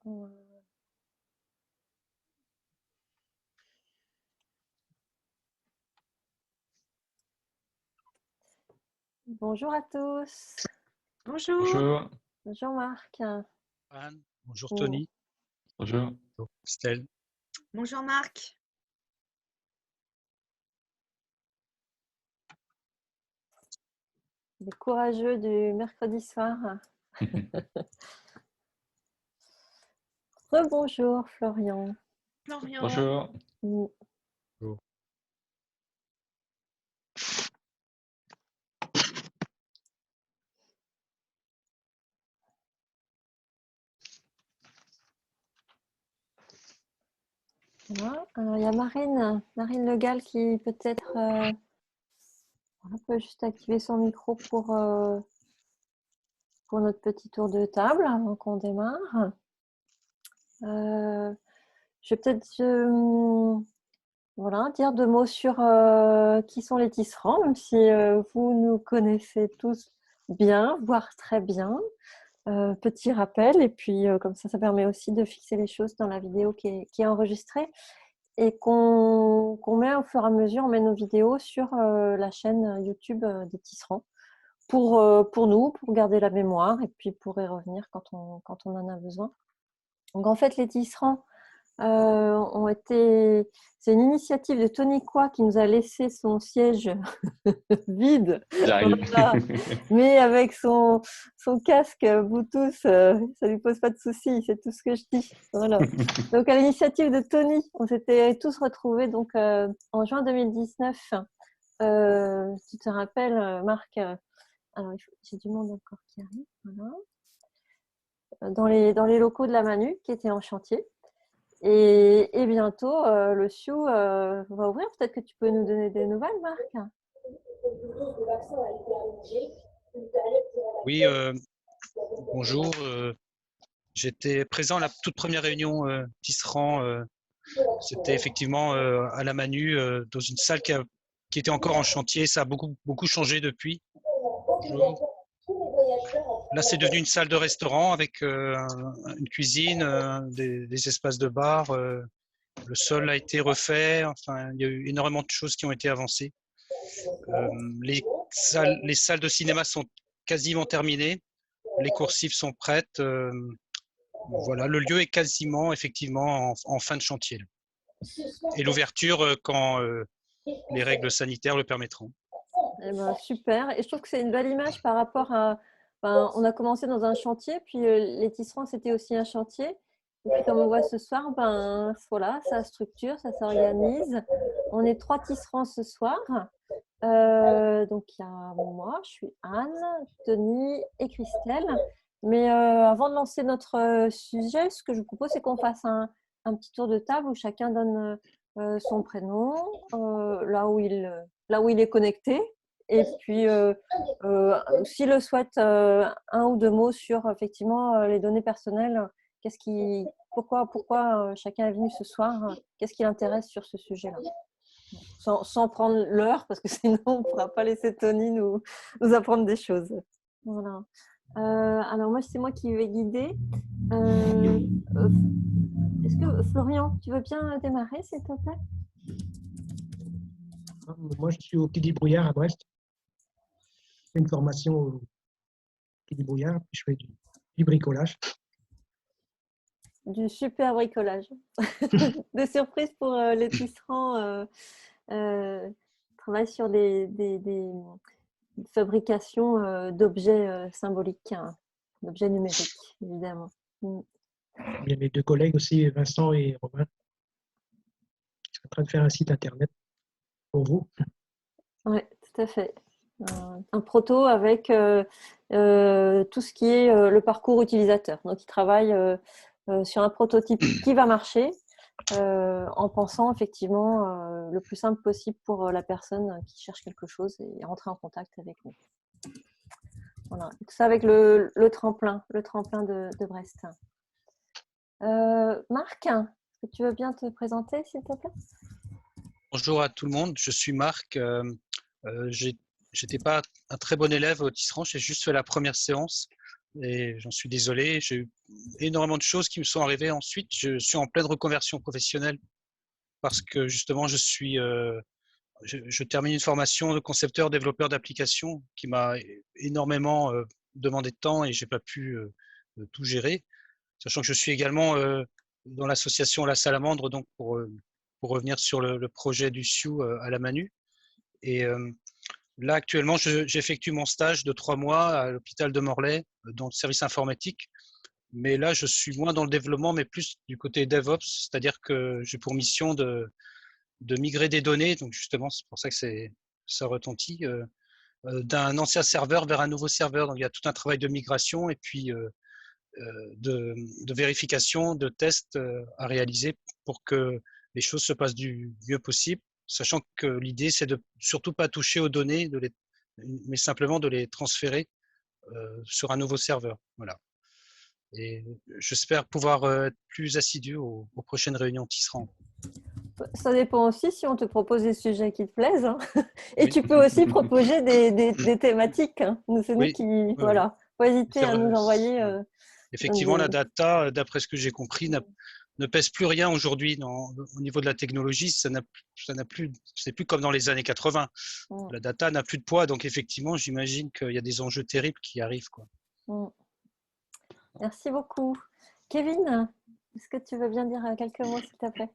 Bonjour à tous. Bonjour. Bonjour. Bonjour Marc. Anne, bonjour Tony. Bonjour. Bonjour Estelle. Bonjour Marc. Les courageux du mercredi soir. Rebonjour Florian. Florian. Bonjour. Bonjour. Voilà. Alors, il y a Marine Le Gall qui peut-être peut juste activer son micro pour notre petit tour de table avant qu'on démarre. Je vais peut-être dire 2 mots sur qui sont les tisserands, même si vous nous connaissez tous bien, voire très bien. Petit rappel, et puis comme ça permet aussi de fixer les choses dans la vidéo qui est enregistrée et qu'on met au fur et à mesure, on met nos vidéos sur la chaîne YouTube des tisserands pour nous, pour garder la mémoire et puis pour y revenir quand on en a besoin. Donc en fait, les tisserands c'est une initiative de Tony Quoi qui nous a laissé son siège vide. Voilà. Mais avec son casque Bluetooth, ça lui pose pas de soucis, c'est tout ce que je dis. Voilà. Donc à l'initiative de Tony, on s'était tous retrouvés donc en juin 2019. Tu te rappelles, Marc, alors j'ai du monde encore qui arrive. Voilà. Dans les locaux de la Manu qui étaient en chantier. Et bientôt, le Sioux va ouvrir. Peut-être que tu peux nous donner des nouvelles, Marc? Oui, bonjour. J'étais présent à la toute première réunion tisserand. C'était effectivement à la Manu, dans une salle qui était encore en chantier. Ça a beaucoup changé depuis. Bonjour. Là, c'est devenu une salle de restaurant avec une cuisine, des espaces de bar. Le sol a été refait. Enfin, il y a eu énormément de choses qui ont été avancées. Les salles de cinéma sont quasiment terminées. Les coursives sont prêtes. Voilà, le lieu est quasiment, effectivement, en fin de chantier. Et l'ouverture quand les règles sanitaires le permettront. Eh ben, super. Et je trouve que c'est une belle image par rapport à... on a commencé dans un chantier, puis les tisserands, c'était aussi un chantier. Et puis comme on voit ce soir, voilà, ça structure, ça s'organise. On est 3 tisserands ce soir. Donc il y a moi, je suis Anne, Tony et Christelle. Mais avant de lancer notre sujet, ce que je vous propose, c'est qu'on fasse un petit tour de table où chacun donne son prénom, là où il est connecté. Et puis, s'il le souhaite, 1 ou 2 mots sur effectivement les données personnelles. Pourquoi chacun est venu ce soir? Qu'est-ce qui l'intéresse sur ce sujet-là? Sans prendre l'heure, parce que sinon on ne pourra pas laisser Tony nous apprendre des choses. Voilà. Alors moi, c'est moi qui vais guider. Est-ce que Florian, tu veux bien démarrer, s'il te plaît? Moi, je suis au Quai des Brouillards à Brest. Je fais une formation au Quai des Brouillards, puis je fais du bricolage. Du super bricolage. Des surprises pour les tisserands. Travaillent sur des fabrications d'objets symboliques, d'objets numériques, évidemment. Il y a mes 2 collègues aussi, Vincent et Romain, qui sont en train de faire un site internet pour vous. Oui, tout à fait. Un proto avec tout ce qui est le parcours utilisateur. Donc, ils travaillent sur un prototype qui va marcher en pensant effectivement le plus simple possible pour la personne qui cherche quelque chose et rentrer en contact avec nous. Voilà. Tout ça avec le tremplin de Brest. Marc, est-ce que tu veux bien te présenter, s'il te plaît? Bonjour à tout le monde, je suis Marc. J'étais pas un très bon élève au tisserand, j'ai juste fait la première séance. et j'en suis désolé. J'ai eu énormément de choses qui me sont arrivées ensuite. Je suis en pleine reconversion professionnelle parce que justement, je termine une formation de concepteur, développeur d'applications qui m'a énormément demandé de temps et j'ai pas pu tout gérer. Sachant que je suis également dans l'association La Salamandre, donc pour revenir sur le projet du Sioux à la Manu. Et là, actuellement, j'effectue mon stage de 3 mois à l'hôpital de Morlaix, dans le service informatique. Mais là, je suis moins dans le développement, mais plus du côté DevOps, c'est-à-dire que j'ai pour mission de migrer des données. Donc justement, c'est pour ça que ça retentit d'un ancien serveur vers un nouveau serveur. Donc il y a tout un travail de migration et puis de vérification, de tests à réaliser pour que les choses se passent du mieux possible, sachant que l'idée, c'est de surtout pas toucher aux données, mais simplement de les transférer sur un nouveau serveur. Voilà. Et j'espère pouvoir être plus assidu aux prochaines réunions Tisserand. Ça dépend aussi si on te propose des sujets qui te plaisent, hein. Et Oui. tu peux aussi proposer des thématiques, hein. C'est nous Oui, qui… oui, Voilà. Faut hésiter c'est à vrai, nous envoyer… effectivement, la data, d'après ce que j'ai compris, ne pèse plus rien aujourd'hui au niveau de la technologie. C'est plus comme dans les années 80. La data n'a plus de poids, donc effectivement, j'imagine qu'il y a des enjeux terribles qui arrivent, quoi. Merci beaucoup. Kevin, est-ce que tu veux bien dire quelques mots, s'il te plaît?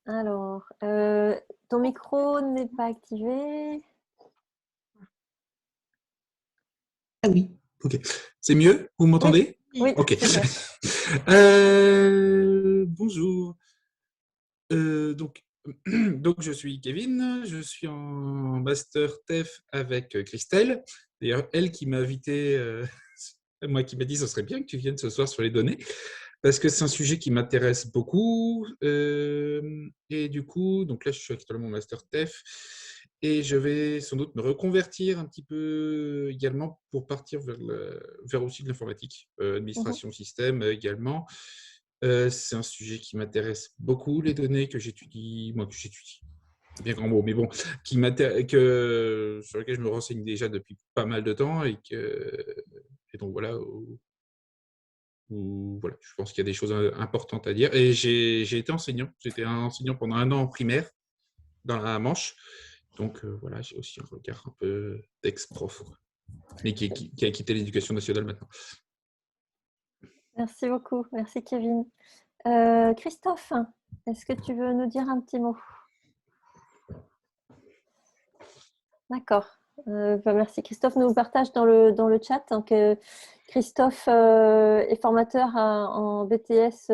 Alors, ton micro n'est pas activé. Ah oui, ok. C'est mieux? Vous m'entendez? Oui, ok. super. Bonjour. Donc, je suis Kevin, je suis en master TEF avec Christelle. D'ailleurs, elle qui m'a invité, moi qui m'a dit ce serait bien que tu viennes ce soir sur les données, parce que c'est un sujet qui m'intéresse beaucoup. Et du coup, donc là, je suis actuellement en master TEF et je vais sans doute me reconvertir un petit peu également pour partir vers aussi de l'informatique, administration système également. C'est un sujet qui m'intéresse beaucoup, les données que j'étudie, c'est bien grand mot, mais bon, sur lequel je me renseigne déjà depuis pas mal de temps et donc voilà, voilà, je pense qu'il y a des choses importantes à dire. Et j'ai été enseignant, j'étais un enseignant pendant 1 an en primaire dans la Manche, donc voilà, j'ai aussi un regard un peu d'ex-prof, mais qui a quitté l'éducation nationale maintenant. Merci beaucoup. Merci, Kevin. Christophe, est-ce que tu veux nous dire un petit mot? D'accord. Merci. Christophe nous partage dans le chat que Christophe est formateur en BTS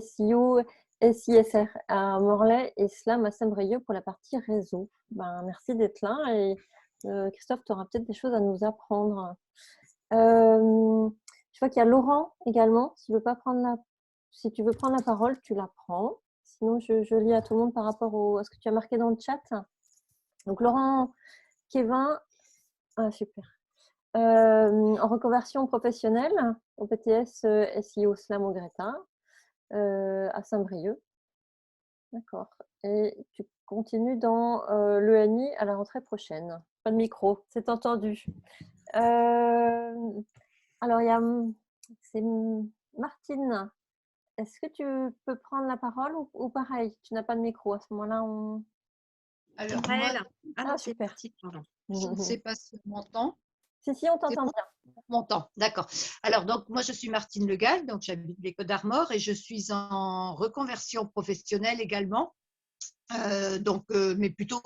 SIO, SISR à Morlaix et SLAM à Saint-Brieuc pour la partie réseau. Merci d'être là et Christophe, tu auras peut-être des choses à nous apprendre. Je vois qu'il y a Laurent également. Si tu veux prendre la parole, tu la prends. Sinon, je lis à tout le monde par rapport à ce que tu as marqué dans le chat. Donc, Laurent, Kevin, super. En reconversion professionnelle, au BTS SIO SLAM au Greta, à Saint-Brieuc. D'accord. Et tu continues dans l'ENI à la rentrée prochaine. Pas de micro, c'est entendu. Alors, c'est Martine. Est-ce que tu peux prendre la parole ou pareil, tu n'as pas de micro à ce moment-là Alors, moi… super. Petite, pardon. Je ne sais pas si on m'entend. Si, on t'entend bien. On m'entend, d'accord. Alors, donc, moi, je suis Martine Le Gall, donc j'habite les Côtes d'Armor et je suis en reconversion professionnelle également, mais plutôt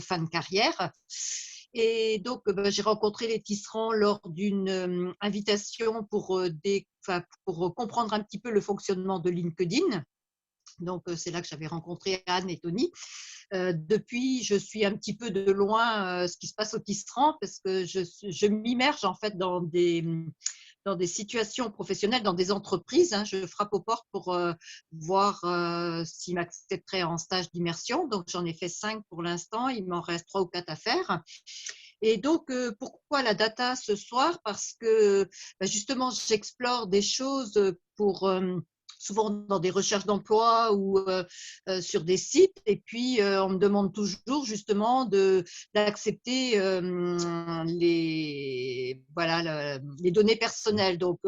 fin de carrière. Et donc, j'ai rencontré les Tisserands lors d'une invitation pour comprendre un petit peu le fonctionnement de LinkedIn. Donc, c'est là que j'avais rencontré Anne et Tony. Depuis, je suis un petit peu de loin ce qui se passe au Tisserand parce que je m'immerge en fait dans des situations professionnelles, dans des entreprises. Je frappe aux portes pour voir s'ils m'accepteraient en stage d'immersion. Donc, j'en ai fait 5 pour l'instant. Il m'en reste 3 ou 4 à faire. Et donc, pourquoi la data ce soir? Parce que justement, j'explore des choses pour souvent dans des recherches d'emploi ou sur des sites. Et puis, on me demande toujours justement d'accepter les données personnelles. Donc,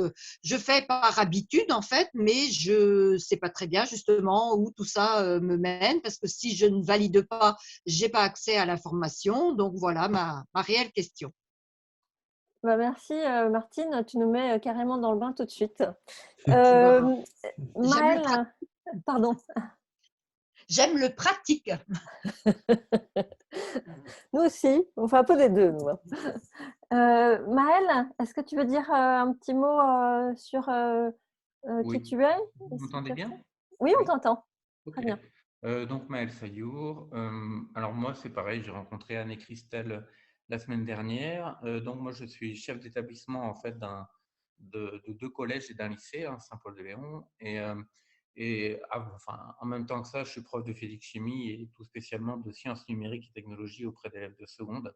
je fais par habitude en fait, mais je ne sais pas très bien justement où tout ça me mène, parce que si je ne valide pas, je n'ai pas accès à l'information. Donc, voilà ma réelle question. Bah, merci Martine, tu nous mets carrément dans le bain tout de suite. Voilà. J'aime le, Maëlle, pardon. j'aime le pratique. Nous aussi, on fait un peu des deux, nous. Maëlle, est-ce que tu veux dire un petit mot sur qui Oui, tu es? vous m'entendez bien? Oui, on Oui, t'entend. ok. Très bien. Donc Maël Sayour, alors moi c'est pareil, j'ai rencontré Anne et Christelle la semaine dernière. Donc moi je suis chef d'établissement en fait de deux collèges et d'un lycée, hein, Saint-Paul-de-Léon. Enfin, en même temps que ça, je suis prof de physique-chimie et tout spécialement de sciences numériques et technologies auprès d'élèves de seconde.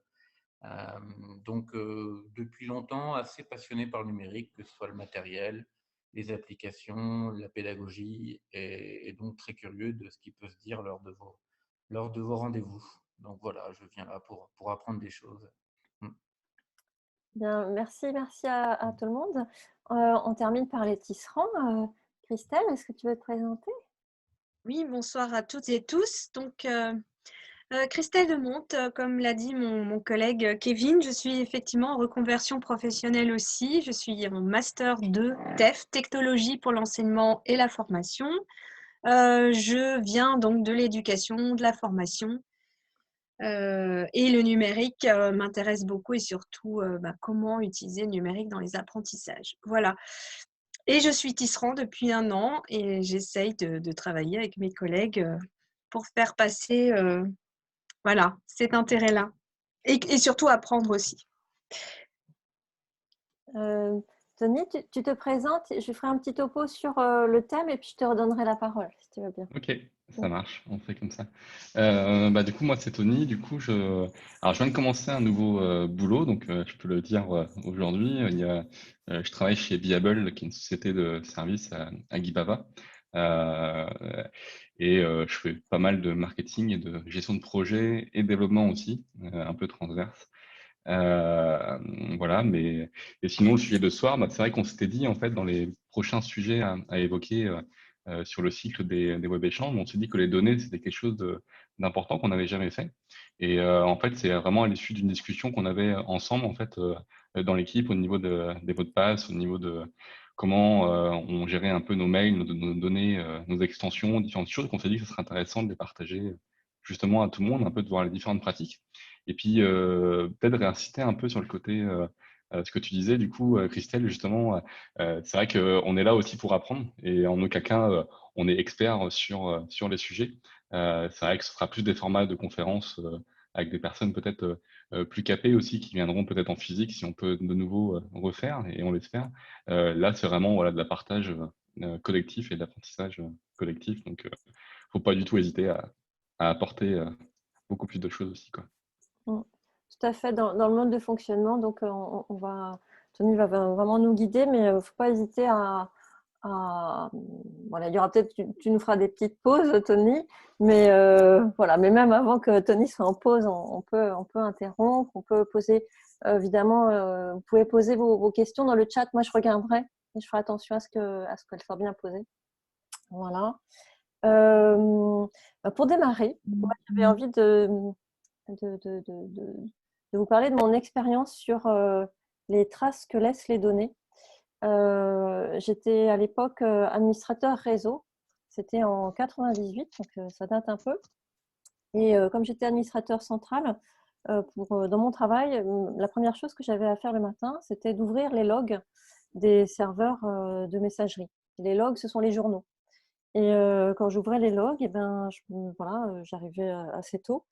Donc, depuis longtemps, assez passionné par le numérique, que ce soit le matériel, les applications, la pédagogie, et donc très curieux de ce qui peut se dire lors de vos rendez-vous. Donc voilà, je viens là pour apprendre des choses. Bien, merci à tout le monde. On termine par les tisserands. Christelle, est-ce que tu veux te présenter? Oui, bonsoir à toutes et tous. Donc, Christelle Demonte, comme l'a dit mon collègue Kevin, je suis effectivement en reconversion professionnelle aussi. Je suis en master 2 TEF, technologie pour l'enseignement et la formation. Je viens donc de l'éducation, de la formation. Et le numérique m'intéresse beaucoup, et surtout comment utiliser le numérique dans les apprentissages. Voilà. Et je suis tisserand depuis 1 an et j'essaye de travailler avec mes collègues pour faire passer cet intérêt-là. Et surtout apprendre aussi. Tony, tu te présentes. Je ferai un petit topo sur le thème et puis je te redonnerai la parole, si tu veux bien. Ok, ça marche, on fait comme ça. Du coup, moi, c'est Tony. Du coup, alors, je viens de commencer un nouveau boulot, donc je peux le dire aujourd'hui. Je travaille chez Viable, qui est une société de services à Guibava. Je fais pas mal de marketing et de gestion de projet et développement aussi, un peu transverse. Voilà, et sinon, le sujet de ce soir, c'est vrai qu'on s'était dit, en fait, dans les prochains sujets à évoquer sur le cycle des web échanges, on s'est dit que les données, c'était quelque chose d'important qu'on n'avait jamais fait. Et en fait, c'est vraiment à l'issue d'une discussion qu'on avait ensemble, en fait, dans l'équipe, au niveau des mots de passe, au niveau de comment on gérait un peu nos mails, nos données, nos extensions, différentes choses, qu'on s'est dit que ce serait intéressant de les partager justement à tout le monde, un peu de voir les différentes pratiques. Et puis, peut-être réinciter un peu sur le côté, ce que tu disais, du coup, Christelle, justement, c'est vrai qu'on est là aussi pour apprendre et en aucun cas, on est expert sur les sujets. C'est vrai que ce sera plus des formats de conférences avec des personnes peut-être plus capées aussi qui viendront peut-être en physique si on peut de nouveau refaire et on l'espère. Là, c'est vraiment voilà, de la partage collectif et de l'apprentissage collectif. Donc, faut pas du tout hésiter à apporter beaucoup plus de choses aussi, quoi. Tout à fait, dans le mode de fonctionnement. Donc, Tony va vraiment nous guider, mais il ne faut pas hésiter voilà, il y aura peut-être, tu nous feras des petites pauses, Tony, mais voilà, mais même avant que Tony soit en pause, on peut interrompre, on peut poser, évidemment, vous pouvez poser vos questions dans le chat. Moi, je regarderai et je ferai attention à ce qu'elles soient bien posées. Voilà. Pour démarrer, moi, j'avais envie de vous parler de mon expérience sur les traces que laissent les données. J'étais à l'époque administrateur réseau, c'était en 98, donc ça date un peu. Et comme j'étais administrateur central, dans mon travail, la première chose que j'avais à faire le matin, c'était d'ouvrir les logs des serveurs de messagerie. Les logs, ce sont les journaux. Et quand j'ouvrais les logs, j'arrivais assez tôt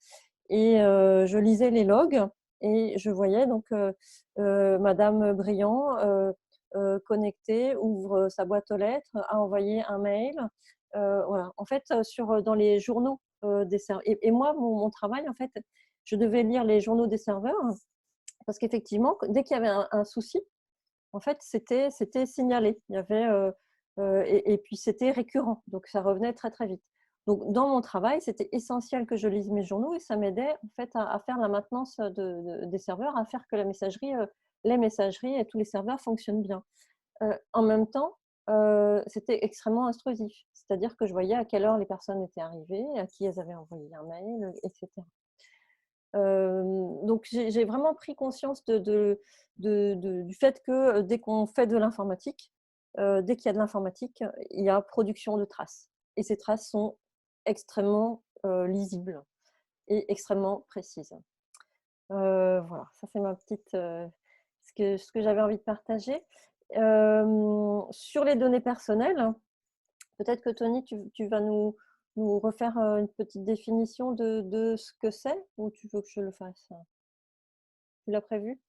et je lisais les logs et je voyais donc Madame Briand connectée, ouvre sa boîte aux lettres, a envoyé un mail. Voilà. En fait, dans les journaux des serveurs. Et moi, mon travail, en fait, je devais lire les journaux des serveurs parce qu'effectivement, dès qu'il y avait un souci, en fait, c'était signalé. Il y avait Et puis, c'était récurrent. Donc, ça revenait très, très vite. Donc, dans mon travail, c'était essentiel que je lise mes journaux et ça m'aidait en fait à faire la maintenance des serveurs, à faire que les messageries et tous les serveurs fonctionnent bien. En même temps, c'était extrêmement intrusif. C'est-à-dire que je voyais à quelle heure les personnes étaient arrivées, à qui elles avaient envoyé un mail, etc. Donc, j'ai vraiment pris conscience du fait que dès qu'on fait de l'informatique, dès qu'il y a de l'informatique, il y a production de traces. Et ces traces sont extrêmement lisibles et extrêmement précises. Voilà, ça c'est ma petite, ce que j'avais envie de partager. Sur les données personnelles, peut-être que Tony, tu vas nous refaire une petite définition de ce que c'est, ou tu veux que je le fasse? Tu l'as prévu?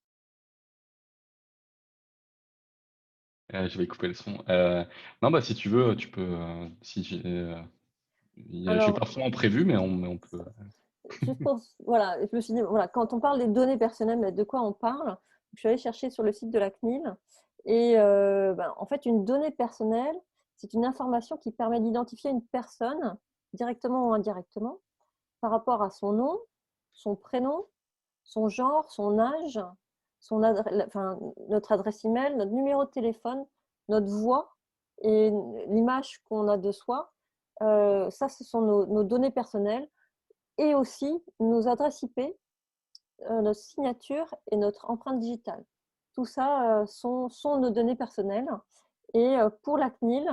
Je vais couper le son. Non, bah, si tu veux, tu peux. Si j'ai Alors, pas forcément prévu, mais on peut. juste pour, voilà, je me suis dit, voilà, quand on parle des données personnelles, mais de quoi on parle? Je suis allée chercher sur le site de la CNIL et en fait, une donnée personnelle, c'est une information qui permet d'identifier une personne directement ou indirectement par rapport à son nom, son prénom, son genre, son âge, notre adresse email, notre numéro de téléphone, notre voix et l'image qu'on a de soi. Ça, ce sont nos données personnelles et aussi nos adresses IP, notre signature et notre empreinte digitale. Tout ça sont nos données personnelles. Et pour la CNIL,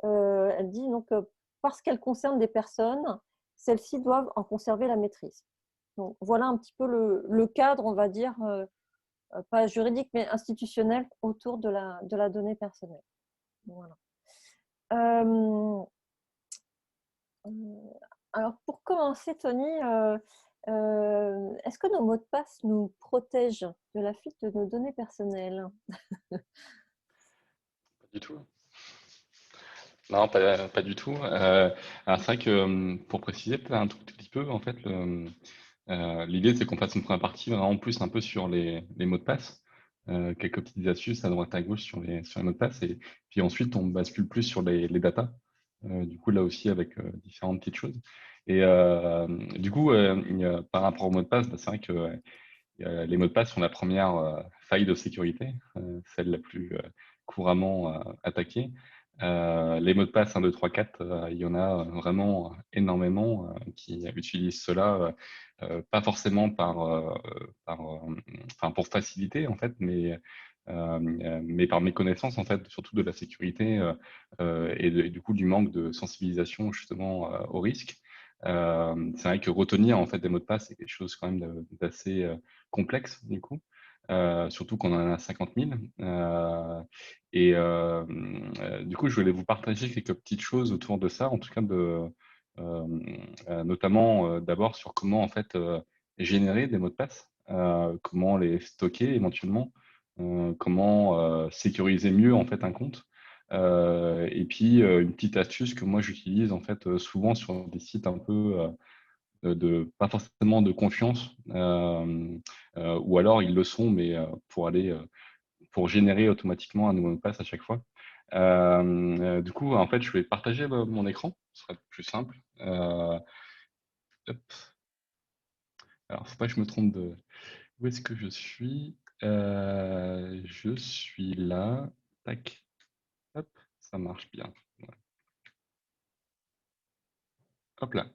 elle dit donc parce qu'elles concernent des personnes, celles-ci doivent en conserver la maîtrise. Donc, voilà un petit peu le cadre, on va dire, pas juridique, mais institutionnel autour de la donnée personnelle. Voilà. Alors, pour commencer, Tony, est-ce que nos mots de passe nous protègent de la fuite de nos données personnelles? Pas du tout. Non, pas du tout. Alors, c'est vrai que pour préciser peut-être un tout petit peu, en fait, l'idée, c'est qu'on fasse une première partie vraiment plus un peu sur les mots de passe. Quelques petites astuces à droite à gauche sur les mots de passe. Et puis ensuite, on bascule plus sur les datas. Du coup, là aussi, avec différentes petites choses. Et du coup, par rapport aux mots de passe, bah, c'est vrai que les mots de passe sont la première faille de sécurité, celle la plus couramment attaquée. Les mots de passe 1, 2, 3, 4, il y en a vraiment énormément qui utilisent cela, pas forcément pour faciliter en fait, mais par méconnaissance en fait, surtout de la sécurité et du coup du manque de sensibilisation justement au risque. C'est vrai que retenir en fait des mots de passe, c'est quelque chose quand même d'assez complexe du coup. Surtout qu'on en a 50 000. Du coup, je voulais vous partager quelques petites choses autour de ça, en tout cas notamment d'abord sur comment en fait générer des mots de passe, comment les stocker éventuellement, comment sécuriser mieux en fait un compte. Et puis une petite astuce que moi j'utilise en fait souvent sur des sites un peu pas forcément de confiance, ou alors ils le sont, mais pour générer automatiquement un nouveau mot de passe à chaque fois. Du coup, en fait, je vais partager mon écran, ce sera plus simple. Hop. Alors, faut pas que je me trompe de où est-ce que je suis. Je suis là. Tac. Hop, ça marche bien. Voilà. Hop là.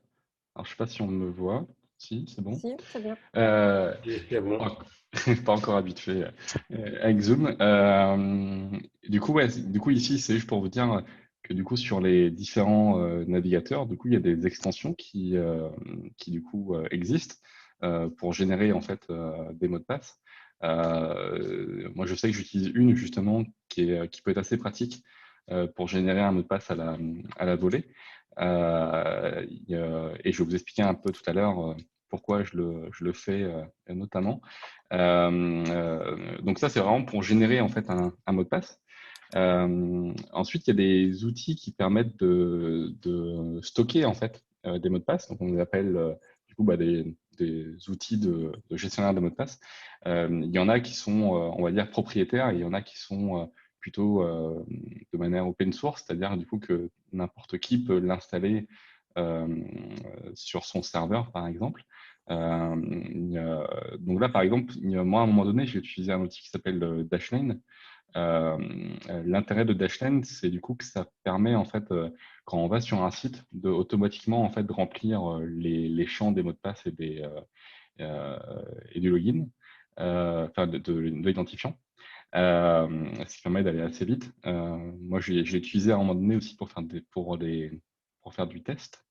Alors, je sais pas si on me voit. Si, c'est bon. Si, très bien. C'est bon. Pas encore habitué avec Zoom. Du coup, ici, c'est juste pour vous dire que du coup, sur les différents navigateurs, du coup, il y a des extensions qui du coup existent pour générer en fait des mots de passe. Moi, je sais que j'utilise une justement qui peut être assez pratique pour générer un mot de passe à la volée. Et je vais vous expliquer un peu tout à l'heure pourquoi je le fais notamment. Donc ça, c'est vraiment pour générer en fait un mot de passe. Ensuite, il y a des outils qui permettent de stocker en fait des mots de passe. Donc on les appelle du coup des outils de gestionnaire de mots de passe. Il y en a qui sont, on va dire, propriétaires et il y en a qui sont plutôt de manière open source, c'est-à-dire du coup que n'importe qui peut l'installer sur son serveur, par exemple. Donc là, par exemple, moi, à un moment donné, j'ai utilisé un outil qui s'appelle Dashlane. L'intérêt de Dashlane, c'est du coup que ça permet, en fait, quand on va sur un site, de automatiquement en fait, de remplir les champs des mots de passe et du login, enfin de l'identifiant. Ce qui permet d'aller assez vite. Moi, je l'ai utilisé à un moment donné aussi pour faire du test.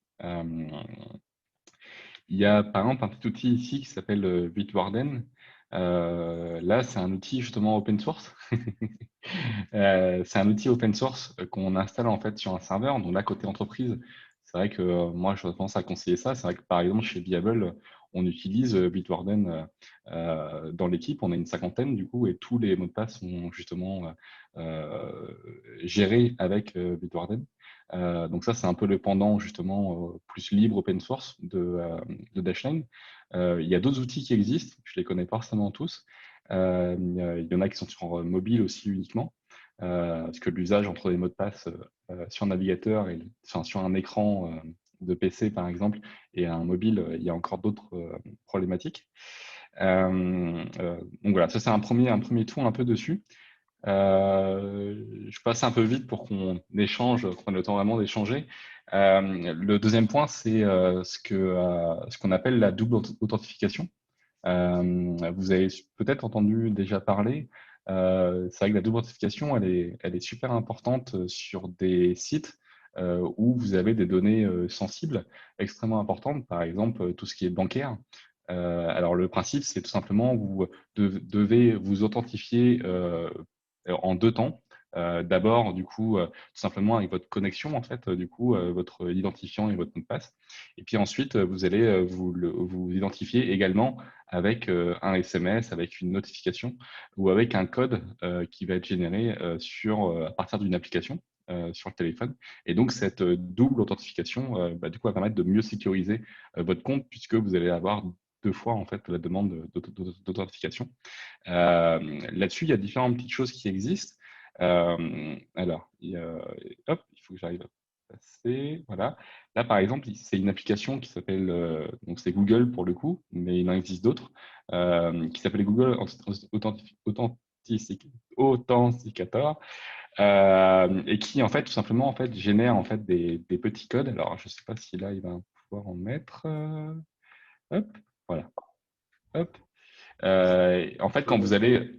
Il y a par exemple un petit outil ici qui s'appelle Bitwarden. Là, c'est un outil justement open source. C'est un outil open source qu'on installe en fait sur un serveur. Donc là, côté entreprise, c'est vrai que moi, je pense à conseiller ça. C'est vrai que par exemple, chez Viable, on utilise Bitwarden dans l'équipe. On a une cinquantaine du coup, et tous les mots de passe sont justement gérés avec Bitwarden. Donc ça, c'est un peu le pendant justement plus libre open source de Dashlane. Il y a d'autres outils qui existent. Je les connais pas forcément tous. Il y en a qui sont sur mobile aussi uniquement. Parce que l'usage entre les mots de passe sur un navigateur et enfin, sur un écran de PC par exemple et un mobile, il y a encore d'autres problématiques. Donc voilà, ça c'est un premier tour un peu dessus. Je passe un peu vite pour qu'on échange, qu'on ait le temps vraiment d'échanger. Le deuxième point, c'est ce qu'on appelle la double authentification. Vous avez peut-être entendu déjà parler. C'est vrai que la double authentification, elle est super importante sur des sites où vous avez des données sensibles extrêmement importantes, par exemple tout ce qui est bancaire. Alors le principe, c'est tout simplement vous devez vous authentifier en deux temps. D'abord, du coup, tout simplement avec votre connexion, en fait, du coup, votre identifiant et votre mot de passe. Et puis ensuite, vous allez vous identifier également avec un SMS, avec une notification ou avec un code qui va être généré à partir d'une application sur le téléphone. Et donc, cette double authentification, du coup, va permettre de mieux sécuriser votre compte puisque vous allez avoir deux fois en fait la demande d'authentification. Là-dessus, il y a différentes petites choses qui existent. Alors, hop, il faut que j'arrive à passer. Voilà. Là, par exemple, c'est une application qui s'appelle, donc c'est Google pour le coup, mais il en existe d'autres, qui s'appelle Google Authenticator, et qui en fait tout simplement en fait génère en fait des petits codes. Alors, je ne sais pas si là il va pouvoir en mettre. Hop, voilà. Hop. En fait, quand vous allez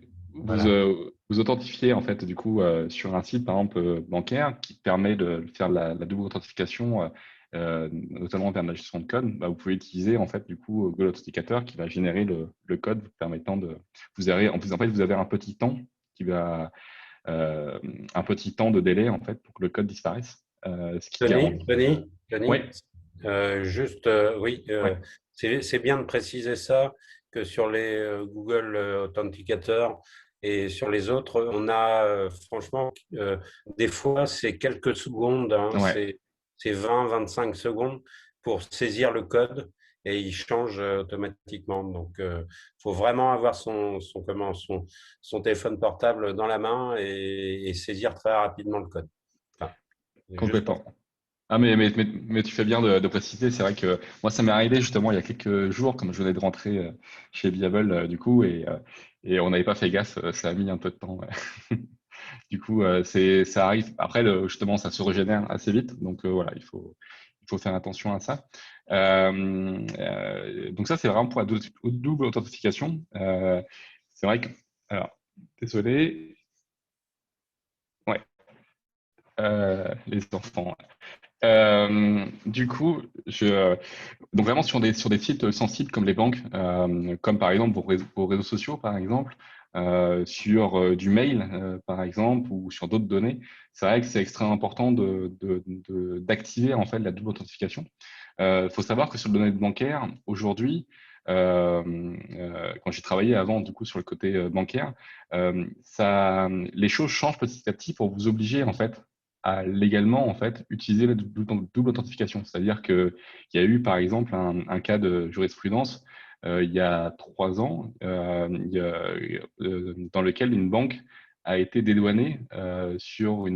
vous authentifier en fait du coup sur un site par exemple bancaire qui permet de faire la double authentification, notamment vers la gestion de code, vous pouvez utiliser en fait du coup Google Authenticator qui va générer le code vous permettant de vous avez en fait vous avez un petit temps qui va un petit temps de délai en fait pour que le code disparaisse. Ce qui Tony, Oui. Oui, Ouais. c'est bien de préciser ça, que sur les Google Authenticator et sur les autres, on a franchement, des fois, c'est quelques secondes, hein, Ouais. c'est 20-25 secondes pour saisir le code et il change automatiquement. Donc, il faut vraiment avoir son téléphone portable dans la main et saisir très rapidement le code. Enfin, juste pour Complètement. Ah, mais tu fais bien de préciser. C'est vrai que moi, ça m'est arrivé justement il y a quelques jours, comme je venais de rentrer chez Viable, du coup, et on n'avait pas fait gaffe. Ça a mis un peu de temps. Ouais. Du coup, ça arrive. Après, justement, ça se régénère assez vite. Donc, voilà, il faut faire attention à ça. Donc, ça, c'est vraiment pour la double authentification. C'est vrai que. Alors, désolé. Ouais. Les enfants. Du coup, donc vraiment sur des sites sensibles comme les banques, comme par exemple vos réseaux sociaux, par exemple, sur du mail, par exemple, ou sur d'autres données, c'est vrai que c'est extrêmement important d'activer en fait la double authentification. Il faut savoir que sur le domaine bancaire, aujourd'hui, quand j'ai travaillé avant du coup sur le côté bancaire, les choses changent petit à petit pour vous obliger en fait à légalement en fait utiliser la double authentification. C'est-à-dire qu'il y a eu par exemple un cas de jurisprudence il y a 3 ans dans lequel une banque a été dédouané sur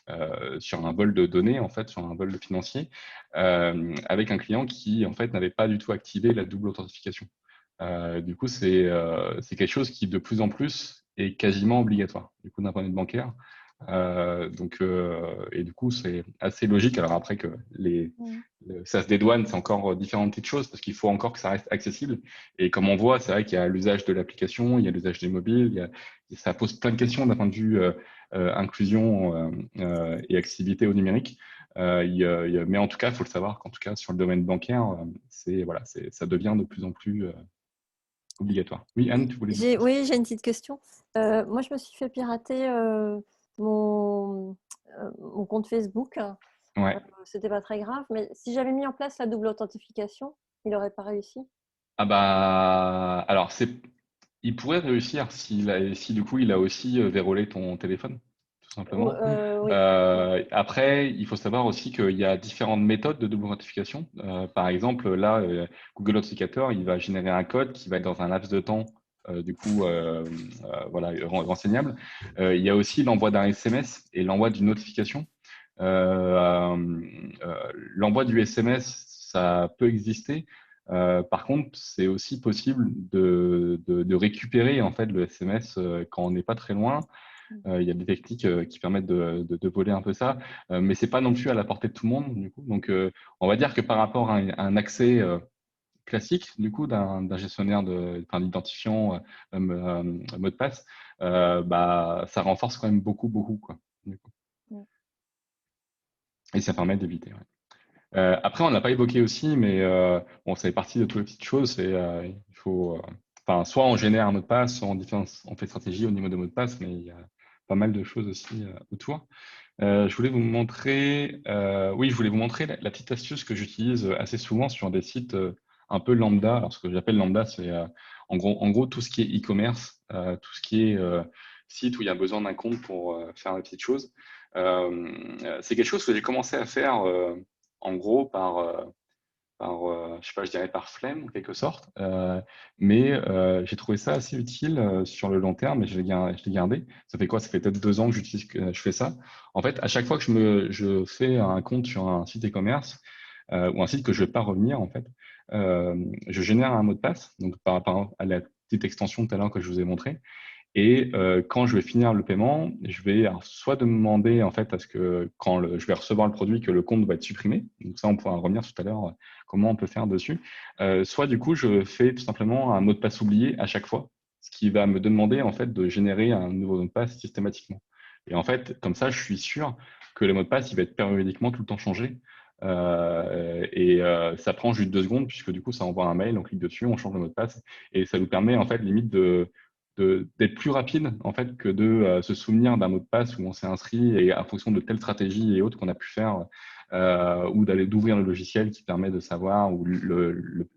un vol de données, en fait, sur un vol financier, avec un client qui, en fait, n'avait pas du tout activé la double authentification. Du coup, c'est quelque chose qui, de plus en plus, est quasiment obligatoire, du coup, d'un point de vue bancaire. Et du coup, c'est assez logique. Alors après que ça se dédouane, c'est encore différentes petites choses parce qu'il faut encore que ça reste accessible. Et comme on voit, c'est vrai qu'il y a l'usage de l'application, il y a l'usage des mobiles, ça pose plein de questions d'un point de vue inclusion et accessibilité au numérique. Mais en tout cas, il faut le savoir qu'en tout cas, sur le domaine bancaire, ça devient de plus en plus obligatoire. Oui, Anne, tu voulais dire? Oui, j'ai une petite question. Moi, je me suis fait pirater mon compte Facebook. Ouais. C'était pas très grave, mais si j'avais mis en place la double authentification, il n'aurait pas réussi. Ah bah, alors il pourrait réussir si du coup il a aussi vérolé ton téléphone, tout simplement. Oui. Après, il faut savoir aussi qu'il y a différentes méthodes de double authentification. Par exemple, là, Google Authenticator, il va générer un code qui va être dans un laps de temps, voilà, renseignable. Il y a aussi l'envoi d'un SMS et l'envoi d'une notification. L'envoi du SMS, ça peut exister. Par contre, c'est aussi possible de récupérer en fait le SMS quand on n'est pas très loin. Il y a des techniques qui permettent de voler un peu ça, mais c'est pas non plus à la portée de tout le monde du coup. Donc, on va dire que par rapport à un accès classique du coup d'un gestionnaire d'identifiant mot de passe, ça renforce quand même beaucoup quoi. Du coup. Et ça permet d'éviter. Ouais. Après, on n'a pas évoqué aussi, mais bon, ça fait partie de toutes les petites choses. Il faut, soit on génère un mot de passe, soit on fait stratégie au niveau de mot de passe, mais il y a pas mal de choses aussi autour. Je voulais vous montrer, la petite astuce que j'utilise assez souvent sur des sites un peu lambda. Alors, ce que j'appelle lambda, c'est en gros tout ce qui est e-commerce, tout ce qui est site où il y a besoin d'un compte pour faire des petites choses. C'est quelque chose que j'ai commencé à faire en gros je sais pas, je dirais par flemme en quelque sorte, mais j'ai trouvé ça assez utile sur le long terme et je l'ai gardé. Ça fait quoi? Ça fait peut-être 2 ans que je fais ça. En fait, à chaque fois que je fais un compte sur un site e-commerce ou un site que je ne vais pas revenir, en fait, je génère un mot de passe, donc par rapport à la petite extension tout à l'heure que je vous ai montré. Et quand je vais finir le paiement, je vais soit demander en fait à ce que quand je vais recevoir le produit que le compte va être supprimé. Donc ça, on pourra revenir tout à l'heure comment on peut faire dessus. Soit du coup, je fais tout simplement un mot de passe oublié à chaque fois, ce qui va me demander en fait de générer un nouveau mot de passe systématiquement. Et en fait, comme ça, je suis sûr que le mot de passe il va être périodiquement tout le temps changé. Ça prend juste 2 secondes puisque du coup, ça envoie un mail, on clique dessus, on change le mot de passe et ça nous permet en fait limite d'être plus rapide en fait que de se souvenir d'un mot de passe où on s'est inscrit et en fonction de telle stratégie et autres qu'on a pu faire ou d'ouvrir le logiciel qui permet de savoir ou le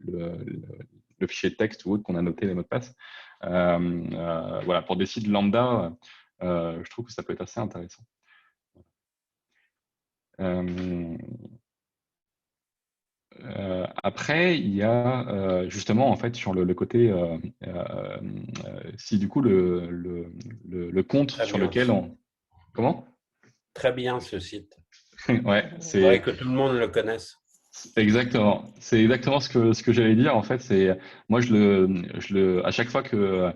fichier de texte ou autre qu'on a noté les mots de passe. Voilà, pour des sites lambda, je trouve que ça peut être assez intéressant. Après, il y a justement en fait sur le côté si du coup le compte Très sur bien. lequel on comment Très bien ce site. ouais, C'est vrai que tout le monde le connaisse. Exactement. C'est exactement ce que j'allais dire en fait. C'est moi à chaque fois que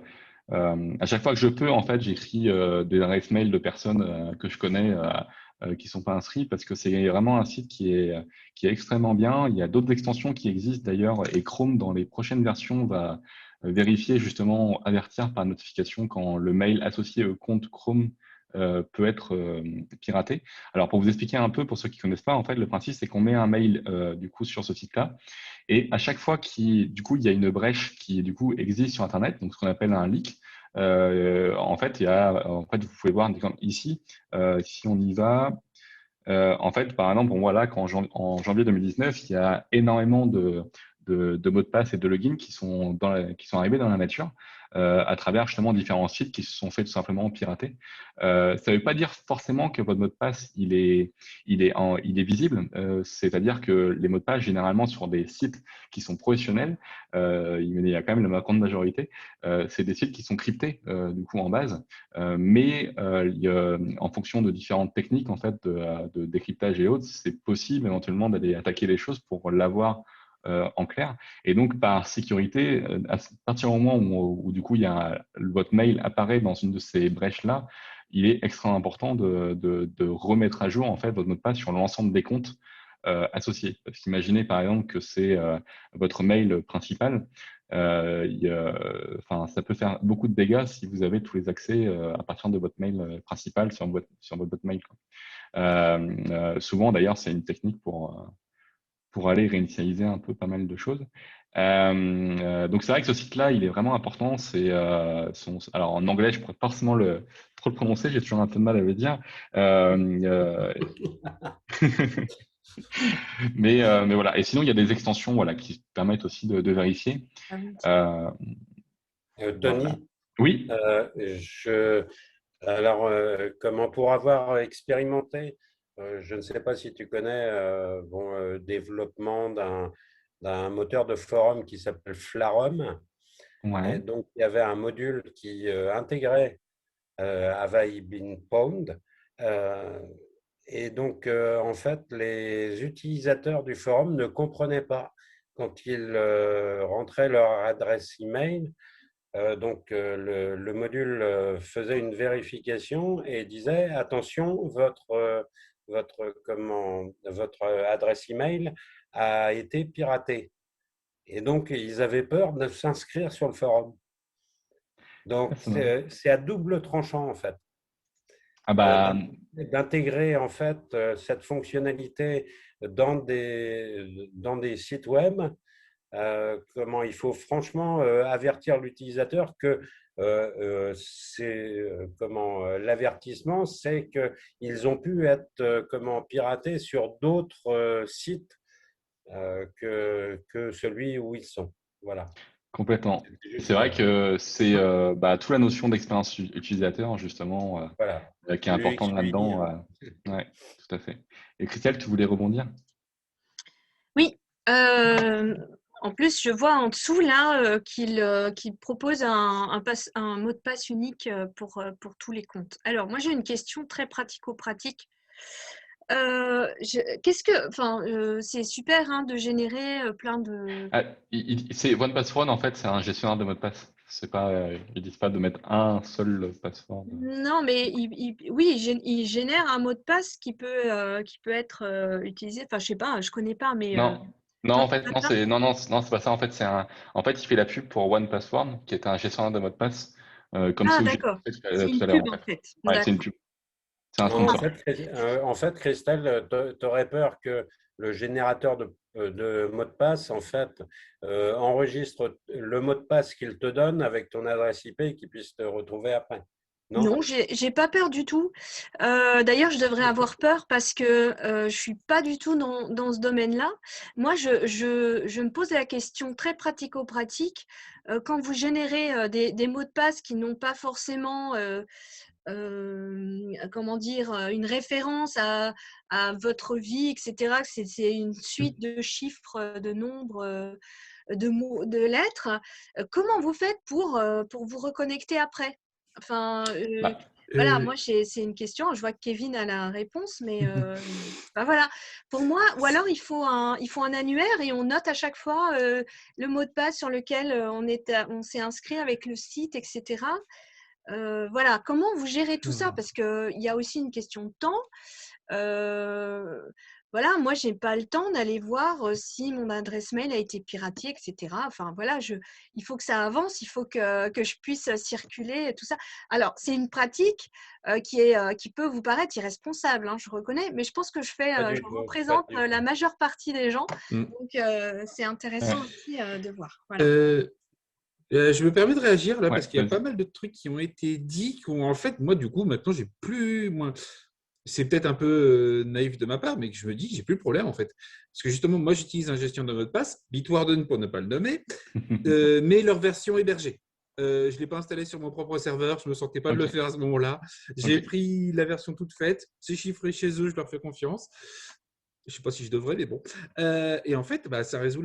je peux en fait j'écris des adresses mail de personnes que je connais qui sont pas inscrits parce que c'est vraiment un site qui est extrêmement bien. Il y a d'autres extensions qui existent d'ailleurs et Chrome dans les prochaines versions va vérifier justement avertir par notification quand le mail associé au compte Chrome peut être piraté. Alors pour vous expliquer un peu pour ceux qui connaissent pas, en fait le principe c'est qu'on met un mail du coup sur ce site-là et à chaque fois du coup il y a une brèche qui du coup existe sur Internet, donc ce qu'on appelle un leak. En fait vous pouvez voir ici si on y va. En fait, par exemple, on voit là qu'en janvier 2019, il y a énormément de mots de passe et de logins qui sont arrivés dans la nature. à travers justement différents sites qui se sont fait tout simplement pirater. Ça ne veut pas dire forcément que votre mot de passe il est visible. C'est-à-dire que les mots de passe généralement sur des sites qui sont professionnels, il y a quand même la grande majorité, c'est des sites qui sont cryptés du coup en base, mais en fonction de différentes techniques en fait de décryptage et autres, c'est possible éventuellement d'aller attaquer les choses pour l'avoir en clair. Et donc, par sécurité, à partir du moment où du coup, votre mail apparaît dans une de ces brèches-là, il est extrêmement important de remettre à jour en fait votre mot de passe sur l'ensemble des comptes associés. Parce qu'imaginez par exemple que c'est votre mail principal. Ça peut faire beaucoup de dégâts si vous avez tous les accès à partir de votre mail principal sur votre boîte mail. Souvent, d'ailleurs, c'est une technique pour aller réinitialiser un peu pas mal de choses. Donc, c'est vrai que ce site-là, il est vraiment important. Alors, en anglais, je ne pourrais pas forcément trop le prononcer. J'ai toujours un peu de mal à le dire. Mais voilà. Et sinon, il y a des extensions voilà, qui permettent aussi de vérifier. Tony, oui. Alors, pour avoir expérimenté, je ne sais pas si tu connais développement d'un moteur de forum qui s'appelle Flarum. Ouais. Et donc, il y avait un module qui intégrait Have Been Pwned. Et donc, en fait, les utilisateurs du forum ne comprenaient pas quand ils rentraient leur adresse email. Le module faisait une vérification et disait attention, votre adresse email a été piratée. Et donc, ils avaient peur de s'inscrire sur le forum. Donc, c'est à double tranchant, en fait. D'intégrer, en fait, cette fonctionnalité dans des sites web. Il faut franchement avertir l'utilisateur que l'avertissement, c'est qu'ils ont pu être piratés sur d'autres sites que celui où ils sont. Voilà. Complètement. C'est vrai que c'est toute la notion d'expérience utilisateur, justement, qui est importante là-dedans. Ouais, tout à fait. Et Christelle, tu voulais rebondir? Oui. En plus, je vois en dessous là qu'il propose un mot de passe unique pour tous les comptes. Alors, moi, j'ai une question très pratico-pratique. C'est super hein, de générer plein de… c'est OnePassword, en fait, c'est un gestionnaire de mots de passe. C'est pas, ils disent pas de mettre un seul password. Non, mais il génère un mot de passe qui peut être utilisé. Enfin, je sais pas, je connais pas, mais… Non, en fait, c'est pas ça. En fait, il fait la pub pour OnePassword, qui est un gestionnaire de mots de passe, comme ah, celui d'accord. que C'est tout une à l'heure. pub, en fait. Ouais, c'est une pub. C'est un sponsor. En fait, Christelle, tu aurais peur que le générateur de mots de passe, en fait, enregistre le mot de passe qu'il te donne avec ton adresse IP et qu'il puisse te retrouver après. Non, j'ai pas peur du tout. D'ailleurs, je devrais avoir peur parce que je suis pas du tout dans ce domaine-là. Moi, je me pose la question très pratico-pratique. Quand vous générez des mots de passe qui n'ont pas forcément une référence à votre vie, etc. C'est une suite de chiffres, de nombres, de mots, de lettres. Comment vous faites pour vous reconnecter après? Enfin, voilà, moi, c'est une question. Je vois que Kevin a la réponse, mais voilà. Pour moi, ou alors il faut un annuaire et on note à chaque fois le mot de passe sur lequel on s'est inscrit avec le site, etc. Voilà, comment vous gérez tout ça? Parce qu'il y a aussi une question de temps. Voilà, moi, je n'ai pas le temps d'aller voir si mon adresse mail a été piratée, etc. Enfin, voilà, il faut que ça avance, il faut que je puisse circuler et tout ça. Alors, c'est une pratique qui peut vous paraître irresponsable, hein, je reconnais, mais je pense que je représente la majeure partie des gens. Donc, c'est intéressant aussi de voir. Voilà. Je me permets de réagir là parce qu'il y a pas mal de trucs qui ont été dits en fait, moi, du coup, maintenant, j'ai plus… C'est peut-être un peu naïf de ma part, mais que je me dis, j'ai plus le problème en fait. Parce que justement, moi, j'utilise un gestion de mot de passe, Bitwarden pour ne pas le nommer, mais leur version hébergée. Je ne l'ai pas installé sur mon propre serveur. Je ne me sentais pas de le Ok. faire à ce moment-là. J'ai Ok. pris la version toute faite. C'est chiffré chez eux, je leur fais confiance. Je ne sais pas si je devrais, mais bon. Et en fait, bah, ça résout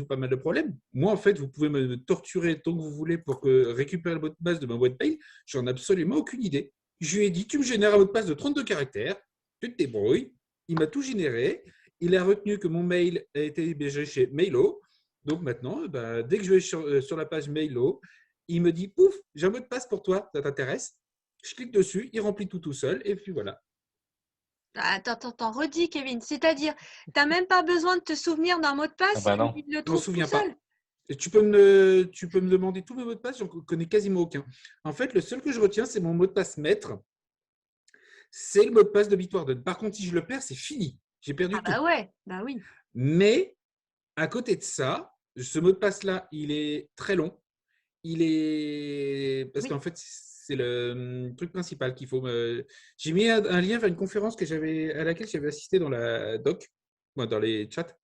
pas mal de problèmes. Moi, en fait, vous pouvez me torturer tant que vous voulez pour récupérer le mot de passe de ma boîte mail. J'en ai absolument aucune idée. Je lui ai dit, tu me génères un mot de passe de 32 caractères, tu te débrouilles. Il m'a tout généré. Il a retenu que mon mail a été hébergé chez Mailo. Donc maintenant, bah, dès que je vais sur la page Mailo, il me dit, pouf, j'ai un mot de passe pour toi, ça t'intéresse? Je clique dessus, il remplit tout seul, et puis voilà. Attends, redis, Kevin. C'est-à-dire, tu n'as même pas besoin de te souvenir d'un mot de Ah passe, bah non. il le Je m'en trouve tout souviens seul. pas. Et tu peux me demander tous mes mots de passe, j'en connais quasiment aucun. En fait, le seul que je retiens, c'est mon mot de passe maître. C'est le mot de passe de Bitwarden. Par contre, si je le perds, c'est fini. J'ai perdu Ah tout. bah ouais, bah oui. Mais à côté de ça, ce mot de passe-là, il est très long. Parce Oui. qu'en fait, c'est le truc principal qu'il faut. J'ai mis un lien vers une conférence à laquelle j'avais assisté dans la doc, dans les chats.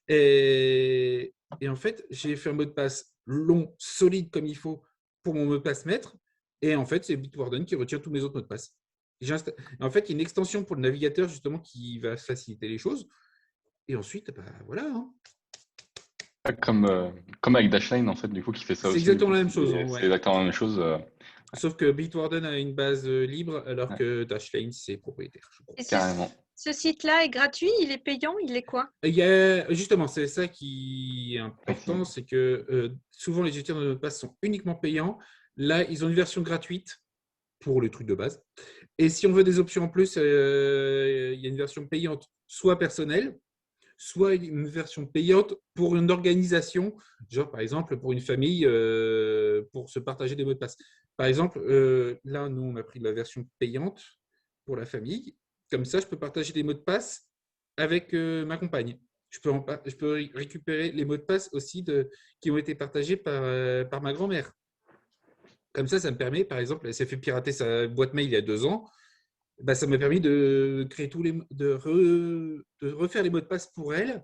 Et en fait, j'ai fait un mot de passe long, solide comme il faut pour mon mot de passe maître. Et en fait, c'est Bitwarden qui retient tous mes autres mots de passe. En fait, il y a une extension pour le navigateur justement qui va faciliter les choses. Et ensuite, bah, voilà. Hein. Comme avec Dashlane, en fait, du coup, qui fait ça C'est aussi. Du exactement coup, la même chose. Hein, c'est ouais. exactement la même chose. Sauf que Bitwarden a une base libre alors Ouais. que Dashlane, c'est propriétaire. Je crois. Et Carrément. ce site-là est gratuit, il est payant, il est quoi? Justement, c'est ça qui est important, c'est que souvent les gestionnaires de mots de passe sont uniquement payants. Là, ils ont une version gratuite pour le truc de base. Et si on veut des options en plus, il y a une version payante, soit personnelle, soit une version payante pour une organisation, genre par exemple pour une famille, pour se partager des mots de passe. Par exemple, là, nous, on a pris la version payante pour la famille. Comme ça, je peux partager des mots de passe avec ma compagne. Je peux récupérer les mots de passe aussi qui ont été partagés par ma grand-mère. Comme ça me permet, par exemple, elle s'est fait pirater sa boîte mail il y a 2 ans. Bah, ça m'a permis de créer de refaire les mots de passe pour elle.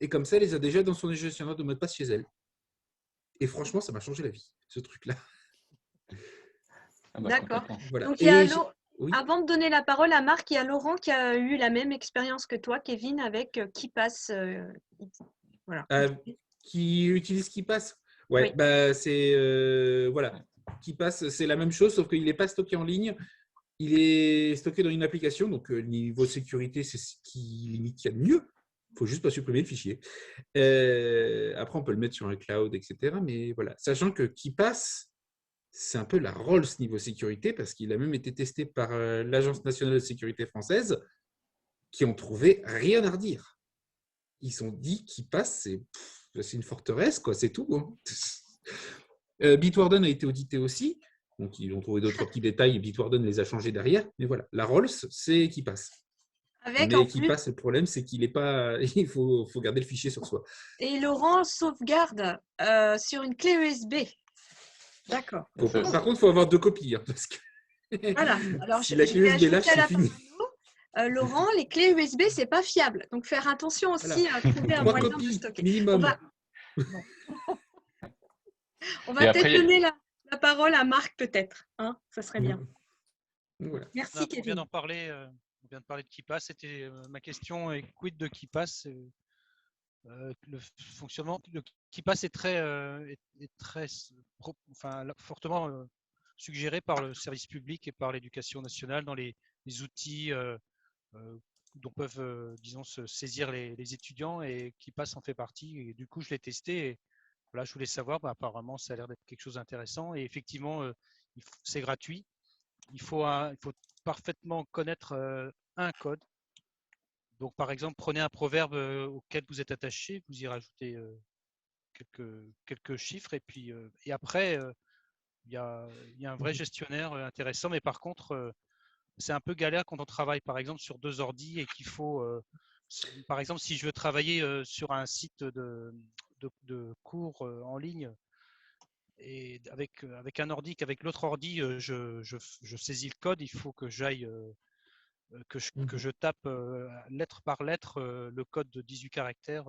Et comme ça, elle les a déjà dans son gestionnaire de mots de passe chez elle. Et franchement, ça m'a changé la vie, ce truc-là. Ah bah, D'accord. complètement. Voilà. Donc, il y a Oui. avant de donner la parole à Marc, il y a Laurent qui a eu la même expérience que toi, Kevin, avec KeePass. Voilà. Qui utilise KeePass. Ouais, Oui. bah, voilà. KeePass, c'est la même chose, sauf qu'il n'est pas stocké en ligne. Il est stocké dans une application. Donc, niveau sécurité, c'est ce qui limite qu'il y a de mieux. Il ne faut juste pas supprimer le fichier. Après, on peut le mettre sur un cloud, etc. Mais voilà. Sachant que KeePass, c'est un peu la Rolls niveau sécurité parce qu'il a même été testé par l'Agence nationale de sécurité française qui ont trouvé rien à redire. Ils ont dit KeePass, c'est une forteresse, quoi, c'est tout. Hein. Bitwarden a été audité aussi, donc ils ont trouvé d'autres petits détails et Bitwarden les a changés derrière. Mais voilà, la Rolls, c'est KeePass. Avec Mais en plus, KeePass, le problème, c'est qu'il est pas. Il faut garder le fichier sur soi. et Laurent sauvegarde sur une clé USB. D'accord. Par contre, il faut avoir 2 copies. Hein, parce que Voilà. Alors, si la je clé vais USB lâche, ajouter à c'est la fini. Laurent, les clés USB, c'est pas fiable. Donc, faire attention aussi Voilà. à trouver un 3 moyen de copies stocker. minimum. On va Et peut-être après, donner la parole à Marc, peut-être. Hein, ça serait bien. Voilà. Merci, On vient Kevin. d'en parler. On vient de parler de KeePass. C'était ma question est quid de KeePass le fonctionnement de KeePass est fortement suggéré par le service public et par l'éducation nationale dans les outils dont peuvent, disons, se saisir les étudiants et KeePass en fait partie. Et du coup, je l'ai testé et voilà, je voulais savoir, apparemment, ça a l'air d'être quelque chose d'intéressant et effectivement, c'est gratuit. Il faut parfaitement connaître un code. Donc, par exemple, prenez un proverbe auquel vous êtes attaché, vous y rajoutez quelques chiffres, et puis et après, il y a un vrai gestionnaire intéressant. Mais par contre, c'est un peu galère quand on travaille, par exemple, sur 2 ordis et qu'il faut, par exemple, si je veux travailler sur un site de cours en ligne et avec un ordi qu'avec l'autre ordi, je saisis le code, il faut que j'aille que je tape lettre par lettre le code de 18 caractères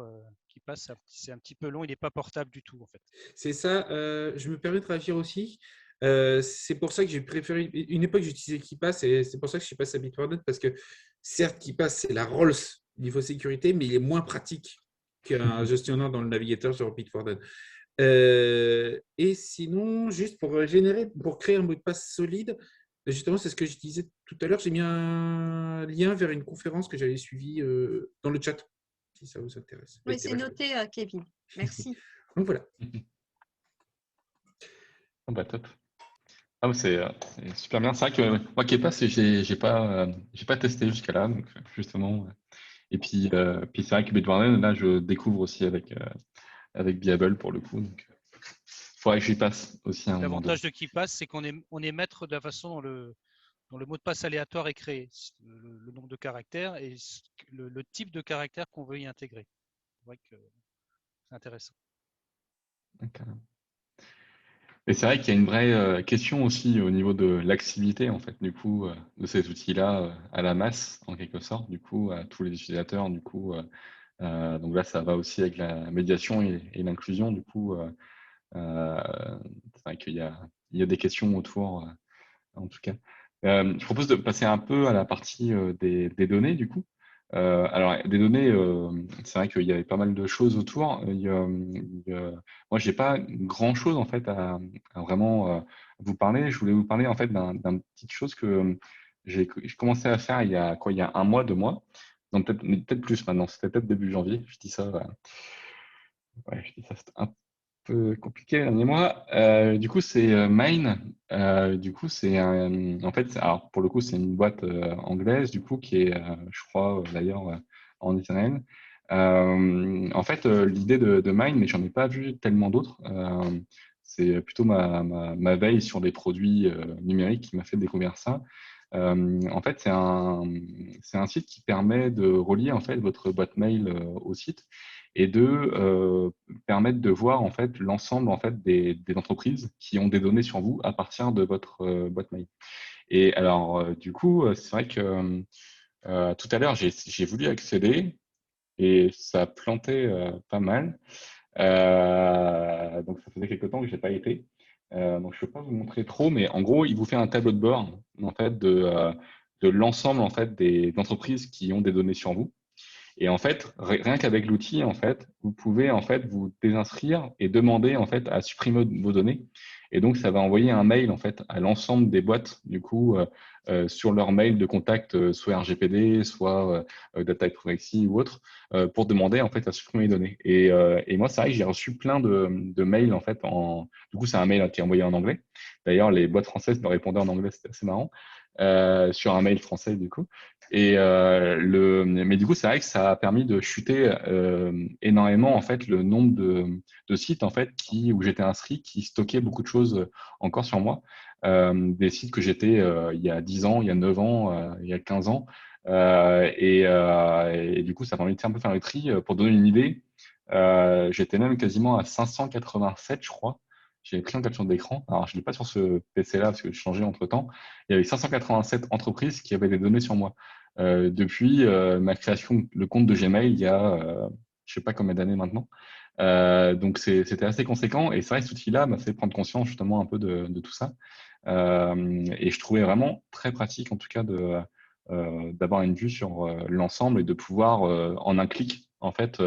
qui passe. C'est un petit peu long, il n'est pas portable du tout en fait. C'est ça, je me permets de réagir aussi. C'est pour ça que j'ai préféré, une époque j'utilisais KeePass et c'est pour ça que je suis passé à Bitwarden parce que certes KeePass c'est la Rolls niveau sécurité mais il est moins pratique qu'un gestionnaire dans le navigateur sur Bitwarden. Et sinon, juste pour créer un mot de passe solide, justement c'est ce que je disais tout à l'heure, j'ai mis un lien vers une conférence que j'avais suivie dans le chat, si ça vous intéresse. Oui, c'est noté, Kevin. Merci. Donc voilà. Oh bah, top. Ah, c'est super bien. C'est vrai que moi, KeePass, j'ai pas testé jusqu'à là, donc justement. Et puis c'est vrai que Bitwarden, là, je découvre aussi avec Beable pour le coup. Donc, il faudrait que j'y passe aussi un moment. L'avantage de KeePass, c'est qu'on est maître de la façon dont le mot de passe aléatoire est créé, le nombre de caractères et le type de caractère qu'on veut y intégrer. C'est vrai que c'est intéressant. Okay. Et c'est vrai qu'il y a une vraie question aussi au niveau de l'accessibilité, en fait, du coup, de cet outil-là à la masse, en quelque sorte, du coup, à tous les utilisateurs, du coup. Donc là, ça va aussi avec la médiation et l'inclusion, du coup. C'est vrai qu'il y a des questions autour, en tout cas. Je propose de passer un peu à la partie des données, du coup. Alors, des données, c'est vrai qu'il y avait pas mal de choses autour. Moi, j'ai pas grand-chose en fait à vraiment vous parler. Je voulais vous parler en fait d'une petite chose que j'ai commencé à faire il y a un mois, 2 mois. Donc peut-être plus maintenant. C'était peut-être début janvier. Je dis ça. Ouais, je dis ça. C'était un peu compliqué les derniers mois. Du coup, c'est Mine. Du coup, en fait, alors pour le coup, c'est une boîte anglaise, du coup, qui est, je crois, d'ailleurs, en Israël. En fait, l'idée de Mine, mais j'en ai pas vu tellement d'autres. C'est plutôt ma veille sur des produits numériques qui m'a fait découvrir ça. En fait, c'est un site qui permet de relier en fait votre boîte mail au site et de permettre de voir en fait l'ensemble en fait des entreprises qui ont des données sur vous à partir de votre boîte mail. Et alors du coup, c'est vrai que tout à l'heure j'ai voulu accéder et ça plantait pas mal. Donc ça faisait quelques temps que j'ai pas été. Donc je peux pas vous montrer trop, mais en gros, il vous fait un tableau de bord en fait de l'ensemble en fait des entreprises qui ont des données sur vous. Et en fait, rien qu'avec l'outil, en fait, vous pouvez en fait vous désinscrire et demander en fait à supprimer vos données. Et donc, ça va envoyer un mail en fait à l'ensemble des boîtes du coup sur leur mail de contact, soit RGPD, soit Data Privacy ou autre, pour demander en fait à supprimer les données. Et moi, c'est vrai que j'ai reçu plein de mails en fait Du coup, c'est un mail qui est envoyé en anglais. D'ailleurs, les boîtes françaises me répondaient en anglais, c'était assez marrant. Sur un mail français du coup. Mais du coup, c'est vrai que ça a permis de chuter énormément en fait le nombre de sites en fait où j'étais inscrit qui stockaient beaucoup de choses encore sur moi. Des sites que j'étais il y a 10 ans, il y a 9 ans, il y a 15 ans. Et du coup, ça a permis de un peu faire le tri. Pour donner une idée, j'étais même quasiment à 587, je crois. J'ai pris en capture d'écran. Alors, je ne l'ai pas sur ce PC-là parce que j'ai changé entre-temps. Il y avait 587 entreprises qui avaient des données sur moi. Depuis ma création, le compte de Gmail, il y a je ne sais pas combien d'années maintenant. Donc, c'était assez conséquent. Et c'est vrai que cet outil-là m'a fait prendre conscience justement un peu de tout ça. Et je trouvais vraiment très pratique, en tout cas, d'avoir une vue sur l'ensemble et de pouvoir, en un clic, en fait,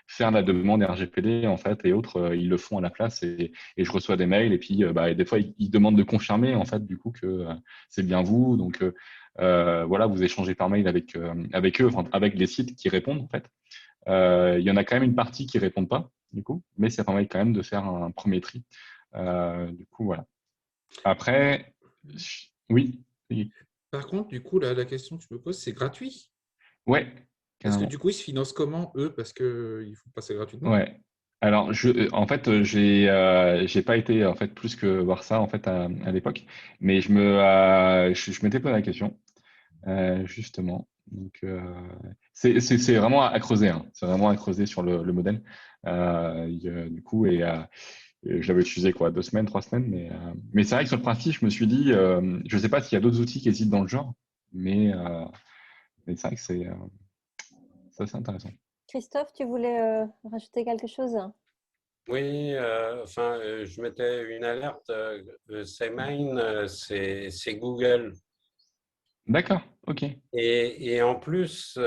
faire la demande RGPD en fait et autres, ils le font à la place et je reçois des mails et puis et des fois ils demandent de confirmer en fait du coup que c'est bien vous, donc voilà, vous échangez par mail avec eux, enfin, avec les sites qui répondent en fait. Il y en a quand même une partie qui répondent pas du coup, mais ça permet quand même de faire un premier tri. Du coup voilà. Après, oui. Par contre, du coup, la question que je me pose, c'est gratuit? Ouais. Parce que du coup, ils se financent comment, eux? Parce qu'il faut passer gratuitement. Ouais. Alors, en fait, j'ai pas été en fait plus que voir ça en fait à l'époque, mais je m'étais posé la question justement. Donc, c'est vraiment à creuser. Hein. C'est vraiment à creuser sur le modèle. Du coup, je l'avais utilisé 2 semaines, 3 semaines, mais c'est vrai que sur le principe, je me suis dit, je sais pas s'il y a d'autres outils qui existent dans le genre, mais et c'est vrai que c'est assez intéressant. Christophe, tu voulais rajouter quelque chose? Oui, je mettais une alerte. SeaMine, c'est Google. D'accord, ok. Et en plus,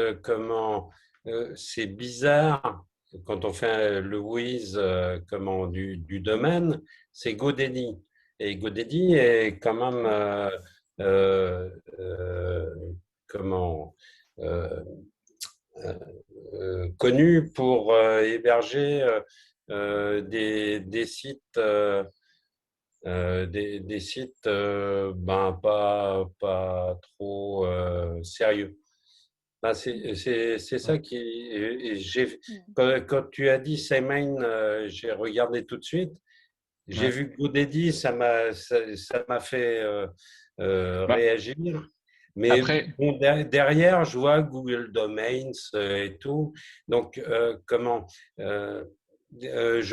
c'est bizarre quand on fait le WHOIS du domaine, c'est GoDaddy. Et GoDaddy est quand même comment euh, connu pour héberger des sites. Des sites pas trop sérieux. C'est ça qui. Quand tu as dit SeaMine, j'ai regardé tout de suite. J'ai Ouais. vu GoDaddy, ça m'a fait Bah, réagir. Mais après, bon, derrière, je vois Google Domains et tout. Donc, je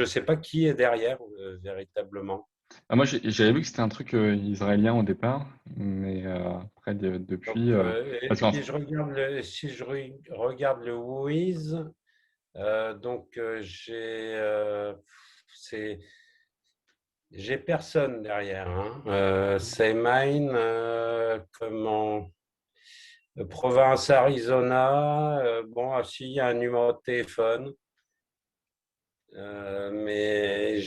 ne sais pas qui est derrière véritablement. moi j'avais vu que c'était un truc israélien au départ, mais après Donc, depuis, parce qu'en si je regarde regarde le Wiz, c'est j'ai personne derrière. Hein. C'est mine, province Arizona. Bon, si il y a un numéro de téléphone, mais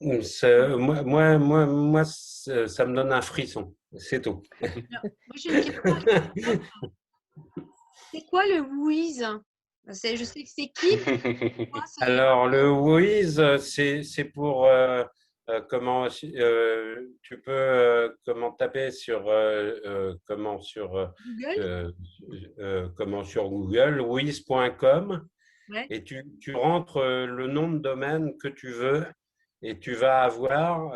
moi, ça me donne un frisson. C'est tout. Alors, moi, j'ai une question. C'est quoi le WHOIS? Je sais que c'est qui. Alors, le Wiz, c'est pour tu peux taper sur Google? sur Google wiz.com Ouais. et tu rentres le nom de domaine que tu veux et tu vas avoir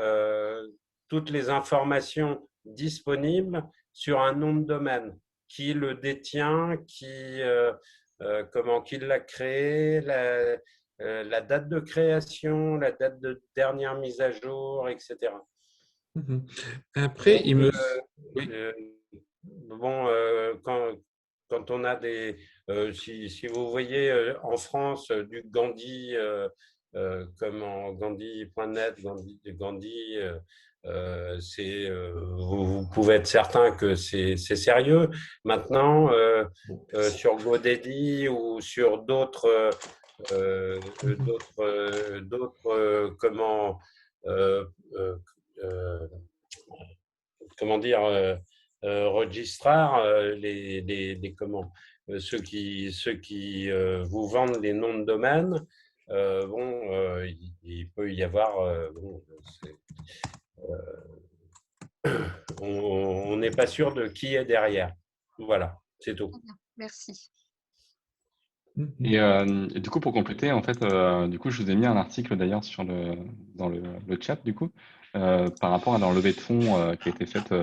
toutes les informations disponibles sur un nom de domaine, qui le détient, qui l'a créé, la date de création, la date de dernière mise à jour, etc. Mhm. Après, il me. Oui. Bon, quand on a si vous voyez en France du Gandhi, comme en Gandhi.net, Gandhi, vous pouvez être certain que c'est sérieux. Maintenant, sur GoDaddy ou sur d'autres euh, euh, euh, comment dire, registrars, ceux qui vous vendent les noms de domaine, il peut y avoir, on n'est pas sûr de qui est derrière. Voilà, c'est tout. Merci. et du coup, pour compléter, en fait, du coup, je vous ai mis un article d'ailleurs dans le chat, du coup, par rapport à leur levée de fonds qui a été faite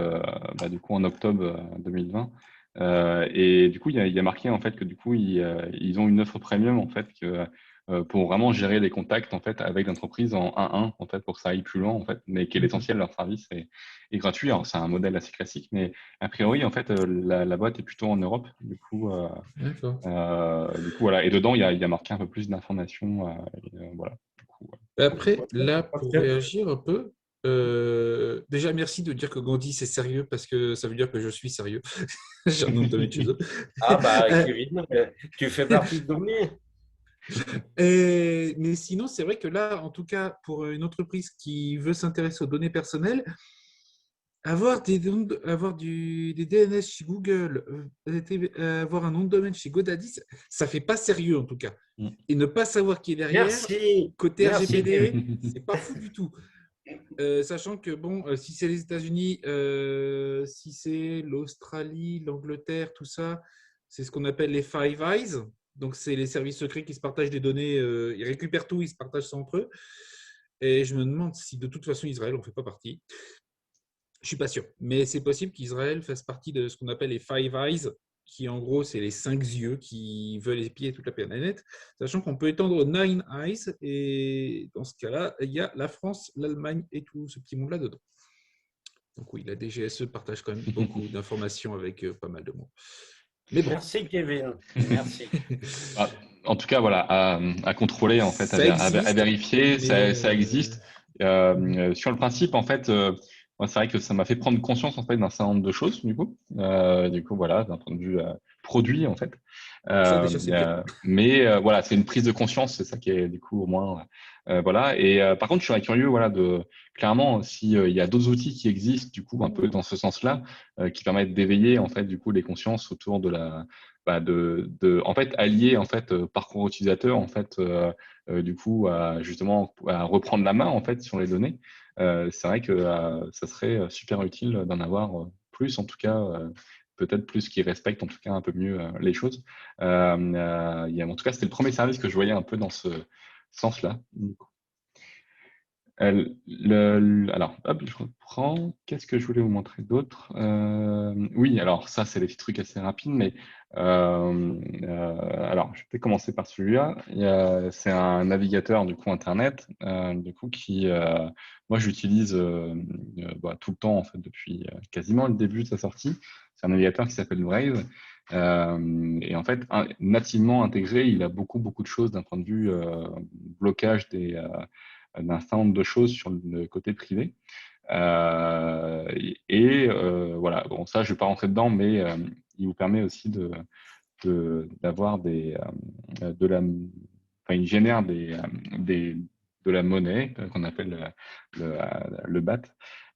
du coup en octobre 2020. Et du coup, il y a marqué en fait que du coup, ils ont une offre premium en fait pour vraiment gérer les contacts en fait avec l'entreprise en 1-1 en fait pour que ça aille plus loin en fait, mais qui est l'essentiel de leur service est gratuit. Alors, c'est un modèle assez classique, mais a priori en fait la boîte est plutôt en Europe. Du coup, voilà. Et dedans, il y a marqué un peu plus d'informations. Voilà. Du coup, Après, là, pour réagir un peu, déjà, merci de dire que Gandhi, c'est sérieux parce que ça veut dire que je suis sérieux. J'ai un nom de domaine chez eux. Ah, Kevin, tu fais partie de Gandhi. Mais sinon, c'est vrai que là, en tout cas, pour une entreprise qui veut s'intéresser aux données personnelles, avoir des DNS chez Google, avoir un nom de domaine chez GoDaddy, ça fait pas sérieux en tout cas. Et ne pas savoir qui est derrière, Merci. côté RGPD, c'est pas fou du tout. Sachant que bon, si c'est les États-Unis, si c'est l'Australie, l'Angleterre, tout ça, c'est ce qu'on appelle les Five Eyes. Donc, c'est les services secrets qui se partagent des données. Ils récupèrent tout, ils se partagent ça entre eux. Et je me demande si de toute façon Israël en fait pas partie. Je suis pas sûr, mais c'est possible qu'Israël fasse partie de ce qu'on appelle les Five Eyes, qui en gros c'est les 5 yeux qui veulent épier toute la planète, sachant qu'on peut étendre aux Nine Eyes, et dans ce cas-là, il y a la France, l'Allemagne et tout ce petit monde là dedans. Donc oui, la DGSE partage quand même beaucoup d'informations avec pas mal de mots. Mais bon. Merci Kevin. Merci. En tout cas, voilà, à contrôler, en fait, à vérifier, ça existe. Sur le principe, en fait, moi, c'est vrai que ça m'a fait prendre conscience, en fait, d'un certain nombre de choses, du coup. Voilà, d'un point de vue produit, en fait. Ça, déjà, c'est bien. Mais voilà, c'est une prise de conscience, c'est ça qui est, du coup, au moins, voilà. Et par contre, je serais curieux, voilà, clairement, s'il y a d'autres outils qui existent, du coup, un peu dans ce sens-là, qui permettent d'éveiller, en fait, du coup, les consciences autour de en fait, allier, en fait, parcours utilisateur, en fait, du coup, justement, à reprendre la main, en fait, sur les données. C'est vrai que ça serait super utile d'en avoir plus, en tout cas, peut-être plus qui respecte, en tout cas, un peu mieux les choses. En tout cas, c'était le premier service que je voyais un peu dans ce sens-là. Alors, hop, je reprends. Qu'est-ce que je voulais vous montrer d'autre? Oui, alors ça, c'est des petits trucs assez rapides, mais alors, je vais peut-être commencer par celui-là. C'est un navigateur du coup Internet, du coup qui, moi, j'utilise tout le temps en fait depuis quasiment le début de sa sortie. C'est un navigateur qui s'appelle Brave. Et en fait, nativement intégré, il a beaucoup de choses d'un point de vue blocage d'un certain nombre de choses sur le côté privé. Voilà, bon, ça, je ne vais pas rentrer dedans, mais il vous permet aussi d'avoir il génère de la monnaie qu'on appelle le BAT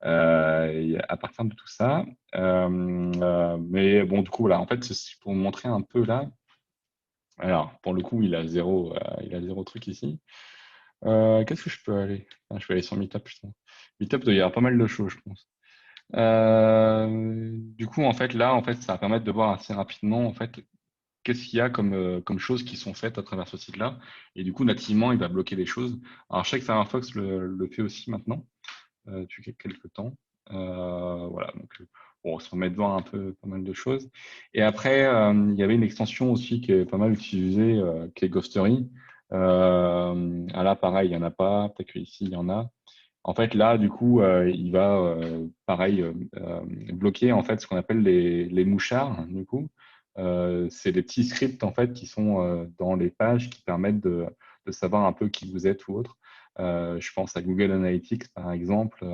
à partir de tout ça. Mais bon, du coup, voilà, en fait, c'est pour vous montrer un peu là. Alors, pour le coup, il a zéro truc ici. Qu'est-ce que je peux aller? Je vais aller sur Meetup, putain. Meetup, il y a pas mal de choses, je pense. Du coup, en fait, là, en fait, ça va permettre de voir assez rapidement, en fait, qu'est-ce qu'il y a comme choses qui sont faites à travers ce site-là. Et du coup, nativement, il va bloquer les choses. Alors, je sais que Firefox le fait aussi maintenant, depuis quelques temps. Voilà, donc bon, on se remet de voir un peu pas mal de choses. Et après, il y avait une extension aussi qui est pas mal utilisée, qui est Ghostery. Là, pareil, il n'y en a pas. Peut-être qu'ici, il y en a. En fait, là, du coup, il va, pareil, bloquer en fait ce qu'on appelle les mouchards. Du coup, c'est des petits scripts en fait qui sont dans les pages qui permettent de savoir un peu qui vous êtes ou autre. Je pense à Google Analytics par exemple,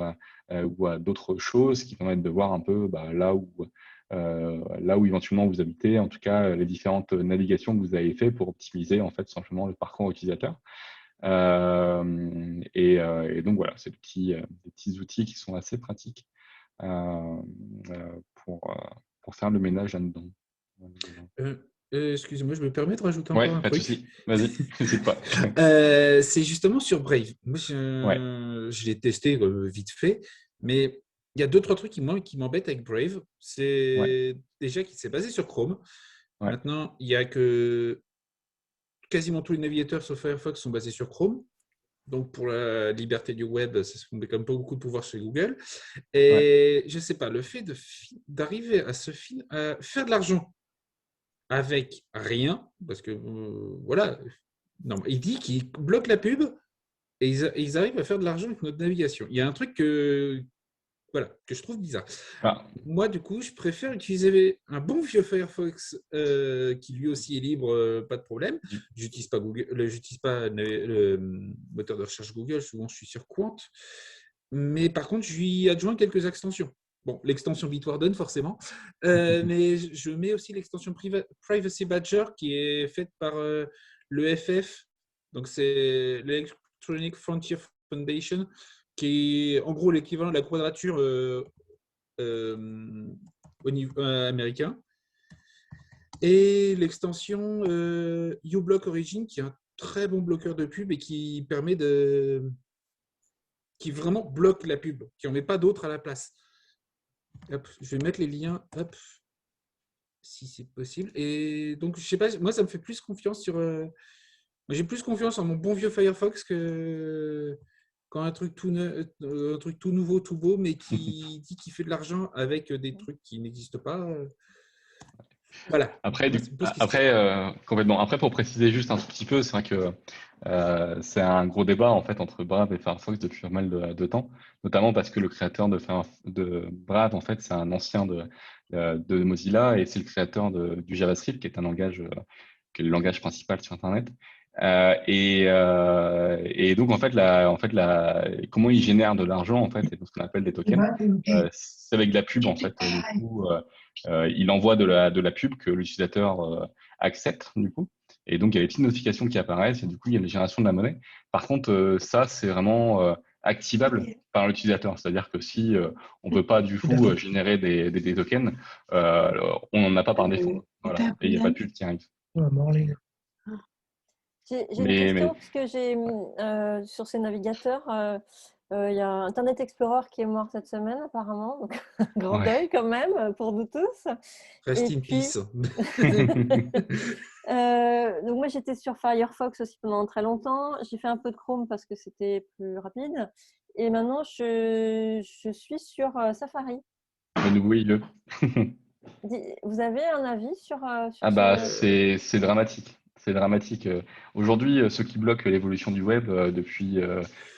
ou à d'autres choses qui permettent de voir un peu là où éventuellement vous habitez, en tout cas les différentes navigations que vous avez fait pour optimiser en fait simplement le parcours utilisateur. Et donc voilà, c'est des petits outils qui sont assez pratiques pour faire le ménage là-dedans. Excusez-moi, je me permets de rajouter Ouais, encore un pas de truc. souci. Vas-y, n'hésite pas. C'est justement sur Brave. Moi, je l'ai testé vite fait, mais il y a 2-3 trucs qui m'embêtent avec Brave. C'est déjà qu'il s'est basé sur Chrome. Ouais. Maintenant, il y a que quasiment tous les navigateurs sauf Firefox sont basés sur Chrome. Donc, pour la liberté du web, ça se met quand même pas beaucoup de pouvoir chez Google. Et je ne sais pas, le fait d'arriver à faire de l'argent avec rien, parce que voilà, non, il dit qu'il bloque la pub et ils arrivent à faire de l'argent avec notre navigation. Il y a un truc que je trouve bizarre. Moi, du coup, je préfère utiliser un bon vieux Firefox qui lui aussi est libre, pas de problème. J'utilise pas le moteur de recherche Google, souvent je suis sur Quant. Mais par contre, je lui adjoins quelques extensions. Bon, l'extension Bitwarden, forcément. Mais je mets aussi l'extension Privacy Badger qui est faite par l'EFF. Donc, c'est l'Electronic Frontier Foundation, qui est en gros l'équivalent de la quadrature au niveau américain. Et l'extension uBlock Origin, qui est un très bon bloqueur de pub et qui permet qui vraiment bloque la pub, qui n'en met pas d'autres à la place. Hop, je vais mettre les liens, hop, si c'est possible. Et donc, je sais pas, moi, ça me fait plus confiance j'ai plus confiance en mon bon vieux Firefox que quand un truc tout nouveau, tout beau, mais qui dit qu'il fait de l'argent avec des trucs qui n'existent pas. Voilà. Après, Moi, c'est une pause qui se fait. complètement. Après, pour préciser juste un tout petit peu, c'est vrai que c'est un gros débat en fait entre Brave et Firefox depuis pas mal de temps, notamment parce que le créateur de Brave, en fait, c'est un ancien de Mozilla et c'est le créateur du JavaScript, qui est un langage, qui est le langage principal sur Internet. Et donc comment il génère de l'argent en fait, et ce qu'on appelle des tokens, c'est avec de la pub en fait. Du coup, il envoie de la pub que l'utilisateur accepte du coup. Et donc, il y a les petites notifications qui apparaissent et du coup, il y a la génération de la monnaie. Par contre, ça, c'est vraiment activable par l'utilisateur. C'est-à-dire que si on ne veut pas du coup générer des tokens, on n'en a pas par défaut. Voilà. Et il n'y a pas de pub qui arrive. J'ai une question parce que sur ces navigateurs, il y a Internet Explorer qui est mort cette semaine apparemment, donc grand deuil quand même pour nous tous. Rest in peace. Donc moi j'étais sur Firefox aussi pendant très longtemps. J'ai fait un peu de Chrome parce que c'était plus rapide. Et maintenant je suis sur Safari. Le nouveau IE. Vous avez un avis sur Ah bah c'est dramatique. C'est dramatique. Aujourd'hui, ce qui bloque l'évolution du web depuis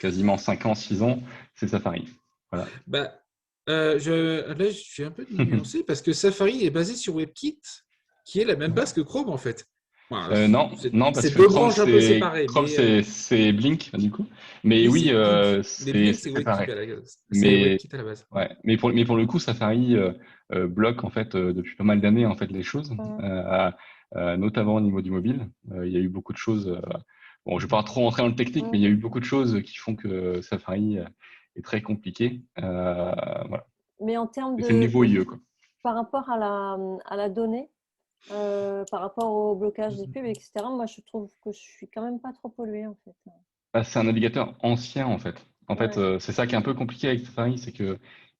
quasiment 5 ans, 6 ans, c'est Safari. Voilà. Bah, là, je suis un peu nuancé parce que Safari est basé sur WebKit, qui est la même base que Chrome en fait. Voilà, non, parce c'est que deux branches un peu séparées. Chrome, c'est Blink du coup. Mais oui, c'est Blink, c'est WebKit séparé. à la base. Mais Ouais. mais pour le coup, Safari bloque en fait depuis pas mal d'années en fait les choses, notamment au niveau du mobile. Il y a eu beaucoup de choses. Bon, je vais pas trop rentrer dans le technique, mais il y a eu beaucoup de choses qui font que Safari est très compliqué. Voilà. Mais en termes c'est le niveau IE quoi. Par rapport à la donnée, par rapport au blocage des pubs, etc., moi je trouve que je suis quand même pas trop polluée en fait. Bah, c'est un navigateur ancien en fait. En fait, c'est ça qui est un peu compliqué avec Safari, c'est que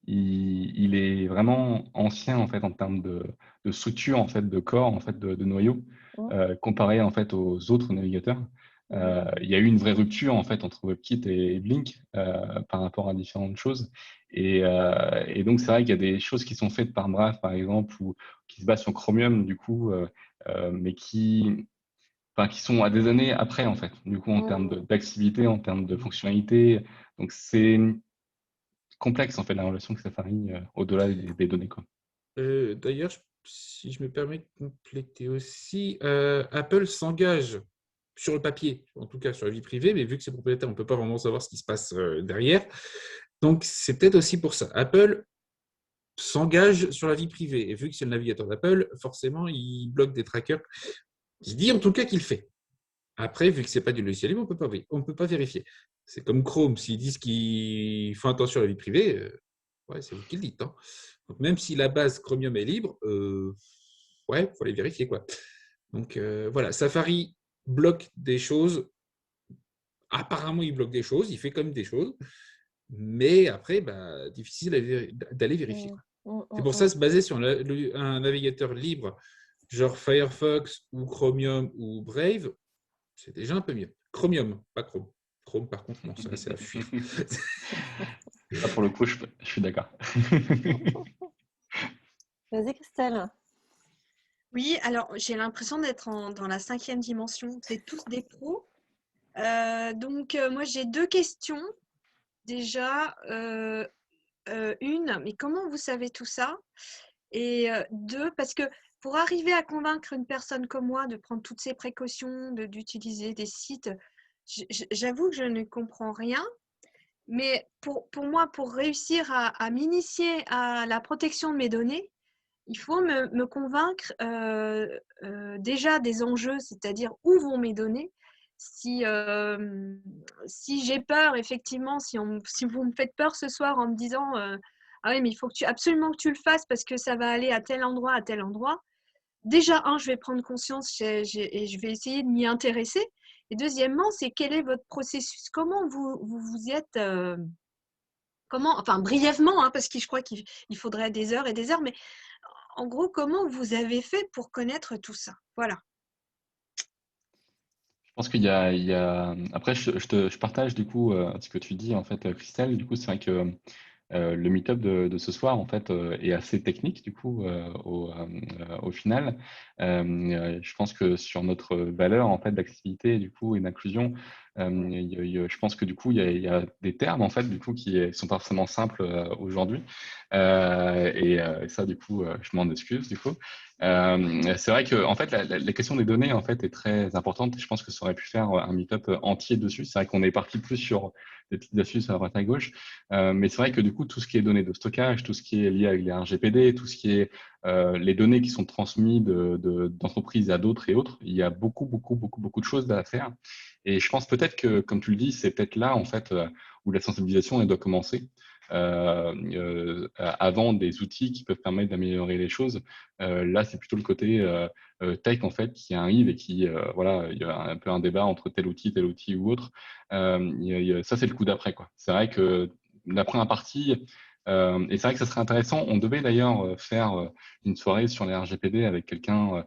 il est vraiment ancien en fait en termes de structure en fait, de corps en fait, de noyau, comparé en fait aux autres navigateurs. Il y a eu une vraie rupture en fait entre WebKit et Blink par rapport à différentes choses. Et donc c'est vrai qu'il y a des choses qui sont faites par Brave par exemple ou qui se basent sur Chromium du coup, mais qui sont à des années après, en fait, du coup, en termes d'activité, en termes de fonctionnalité. Donc, c'est complexe, en fait, la relation avec Safari, au-delà des données, quoi. D'ailleurs, si je me permets de compléter aussi, Apple s'engage sur le papier, en tout cas sur la vie privée, mais vu que c'est propriétaire, on ne peut pas vraiment savoir ce qui se passe derrière. Donc, c'est peut-être aussi pour ça. Apple s'engage sur la vie privée. Et vu que c'est le navigateur d'Apple, forcément, il bloque des trackers. Il dit en tout cas qu'il le fait. Après, vu que ce n'est pas du logiciel libre, on ne peut pas vérifier. C'est comme Chrome, s'ils disent qu'ils font attention à la vie privée, c'est vous qui le dites. Hein. Donc, même si la base Chromium est libre, il faut les vérifier, quoi. Donc voilà, Safari bloque des choses. Apparemment, il bloque des choses, il fait comme des choses, mais après, difficile d'aller vérifier. C'est pour ça, se baser sur un navigateur libre, genre Firefox ou Chromium ou Brave, c'est déjà un peu mieux. Chromium, pas Chrome. Chrome, par contre, non, ça, c'est à fuir. Là, pour le coup, je suis d'accord. Vas-y, Christelle. Oui, alors j'ai l'impression d'être dans la 5e dimension. C'est tous des pros. Donc, moi, j'ai 2 questions. Déjà, une, mais comment vous savez tout ça? Et 2, parce que pour arriver à convaincre une personne comme moi de prendre toutes ces précautions, d'utiliser des sites, j'avoue que je ne comprends rien. Mais pour moi, pour réussir à m'initier à la protection de mes données, il faut me convaincre déjà des enjeux, c'est-à-dire où vont mes données. Si j'ai peur, effectivement, si vous me faites peur ce soir en me disant ah oui, mais il faut absolument que tu le fasses parce que ça va aller à tel endroit, à tel endroit. Déjà, je vais prendre conscience et je vais essayer de m'y intéresser. Et deuxièmement, c'est quel est votre processus? Comment vous y êtes enfin brièvement, parce que je crois qu'il faudrait des heures et des heures, mais en gros, comment vous avez fait pour connaître tout ça? Voilà. Je pense qu'il y a... Après, je partage du coup ce que tu dis, en fait, Christelle. Du coup, c'est vrai que Le meet-up de ce soir, en fait, est assez technique, du coup, au final. Je pense que sur notre valeur, en fait, d'activité, du coup, et d'inclusion, je pense que, du coup, il y a des termes, en fait, du coup, qui sont pas forcément simples aujourd'hui. Et ça, du coup, je m'en excuse, du coup. C'est vrai que, en fait, la question des données, en fait, est très importante. Je pense que ça aurait pu faire un meet-up entier dessus. C'est vrai qu'on est parti plus sur des petites astuces à droite à gauche. Mais c'est vrai que du coup, tout ce qui est données de stockage, tout ce qui est lié avec les RGPD, tout ce qui est les données qui sont transmises d'entreprises à d'autres et autres, il y a beaucoup de choses à faire. Et je pense peut-être que, comme tu le dis, c'est peut-être là, en fait, où la sensibilisation elle doit commencer. Avant des outils qui peuvent permettre d'améliorer les choses. Là, c'est plutôt le côté tech, en fait, qui arrive et qui, voilà, il y a un peu un débat entre tel outil ou autre. Ça, c'est le coup d'après, quoi. C'est vrai que la première partie, et c'est vrai que ça serait intéressant. On devait d'ailleurs faire une soirée sur les RGPD avec quelqu'un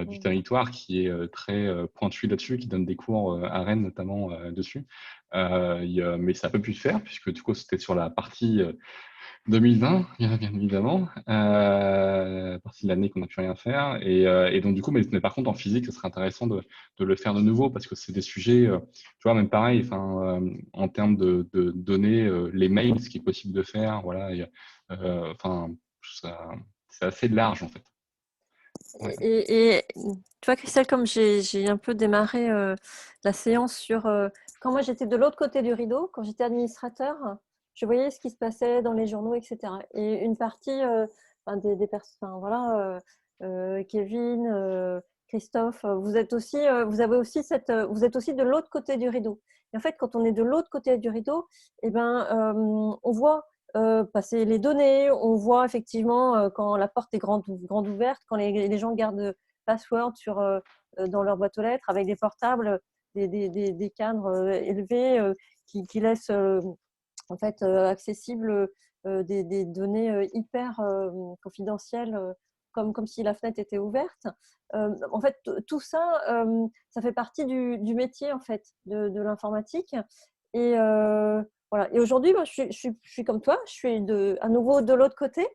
du territoire qui est très pointu là-dessus, qui donne des cours à Rennes notamment dessus. Mais ça n'a pas pu se faire puisque du coup c'était sur la partie 2020, bien évidemment, partie de l'année qu'on n'a pu rien faire. Et donc, du coup, mais par contre, en physique, ce serait intéressant de le faire de nouveau parce que c'est des sujets, tu vois, même pareil, en termes de données, les mails, ce qui est possible de faire, voilà, enfin, c'est assez large, en fait. Ouais. Et tu vois, Christelle, comme j'ai un peu démarré la séance sur quand moi j'étais de l'autre côté du rideau, quand j'étais administrateur, je voyais ce qui se passait dans les journaux, etc. Et une partie des personnes, voilà, Kevin, Christophe, vous êtes aussi, vous avez aussi vous êtes aussi de l'autre côté du rideau. Et en fait, quand on est de l'autre côté du rideau, eh ben, on voit passer les données, on voit effectivement quand la porte est grande ouverte, quand les gens gardent password dans leur boîte aux lettres avec des portables, des cadres élevés qui laissent en fait accessibles des données hyper confidentielles comme si la fenêtre était ouverte. En fait, tout ça, ça fait partie du métier en fait de l'informatique. Et voilà. Et aujourd'hui, moi, je suis comme toi, je suis à nouveau de l'autre côté.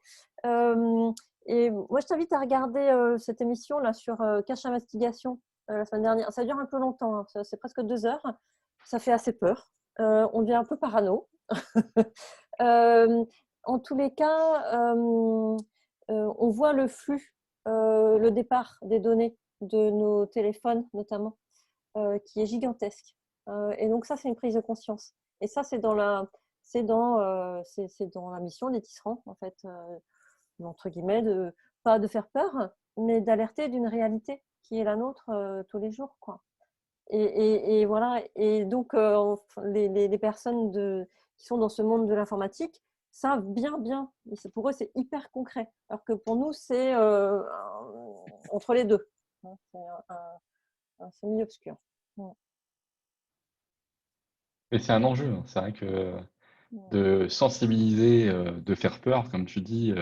Et moi, je t'invite à regarder cette émission là sur Cache Investigation la semaine dernière. Ça dure un peu longtemps, hein. C'est presque 2 heures. Ça fait assez peur. On devient un peu parano. En tous les cas, on voit le flux, le départ des données de nos téléphones notamment, qui est gigantesque. Et donc ça, c'est une prise de conscience. Et ça, c'est dans la mission des tisserands, en fait, entre guillemets, pas de faire peur, mais d'alerter d'une réalité qui est la nôtre tous les jours, quoi. Et voilà. Et donc, les personnes qui sont dans ce monde de l'informatique savent bien. Pour eux, c'est hyper concret. Alors que pour nous, c'est entre les deux. C'est un semi-obscur. Et c'est un enjeu, hein. C'est vrai que de sensibiliser, de faire peur, comme tu dis,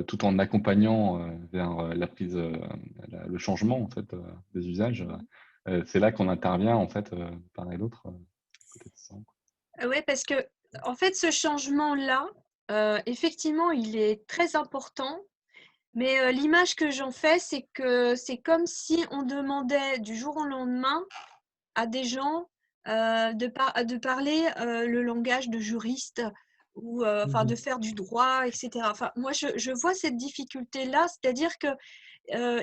tout en accompagnant vers la prise, le changement en fait des usages. C'est là qu'on intervient en fait par et d'autre. Oui, parce que en fait, ce changement-là, effectivement, il est très important. Mais l'image que j'en fais, c'est que c'est comme si on demandait du jour au lendemain à des gens de parler le langage de juriste ou enfin de faire du droit, etc. Enfin, moi, je vois cette difficulté-là, c'est-à-dire que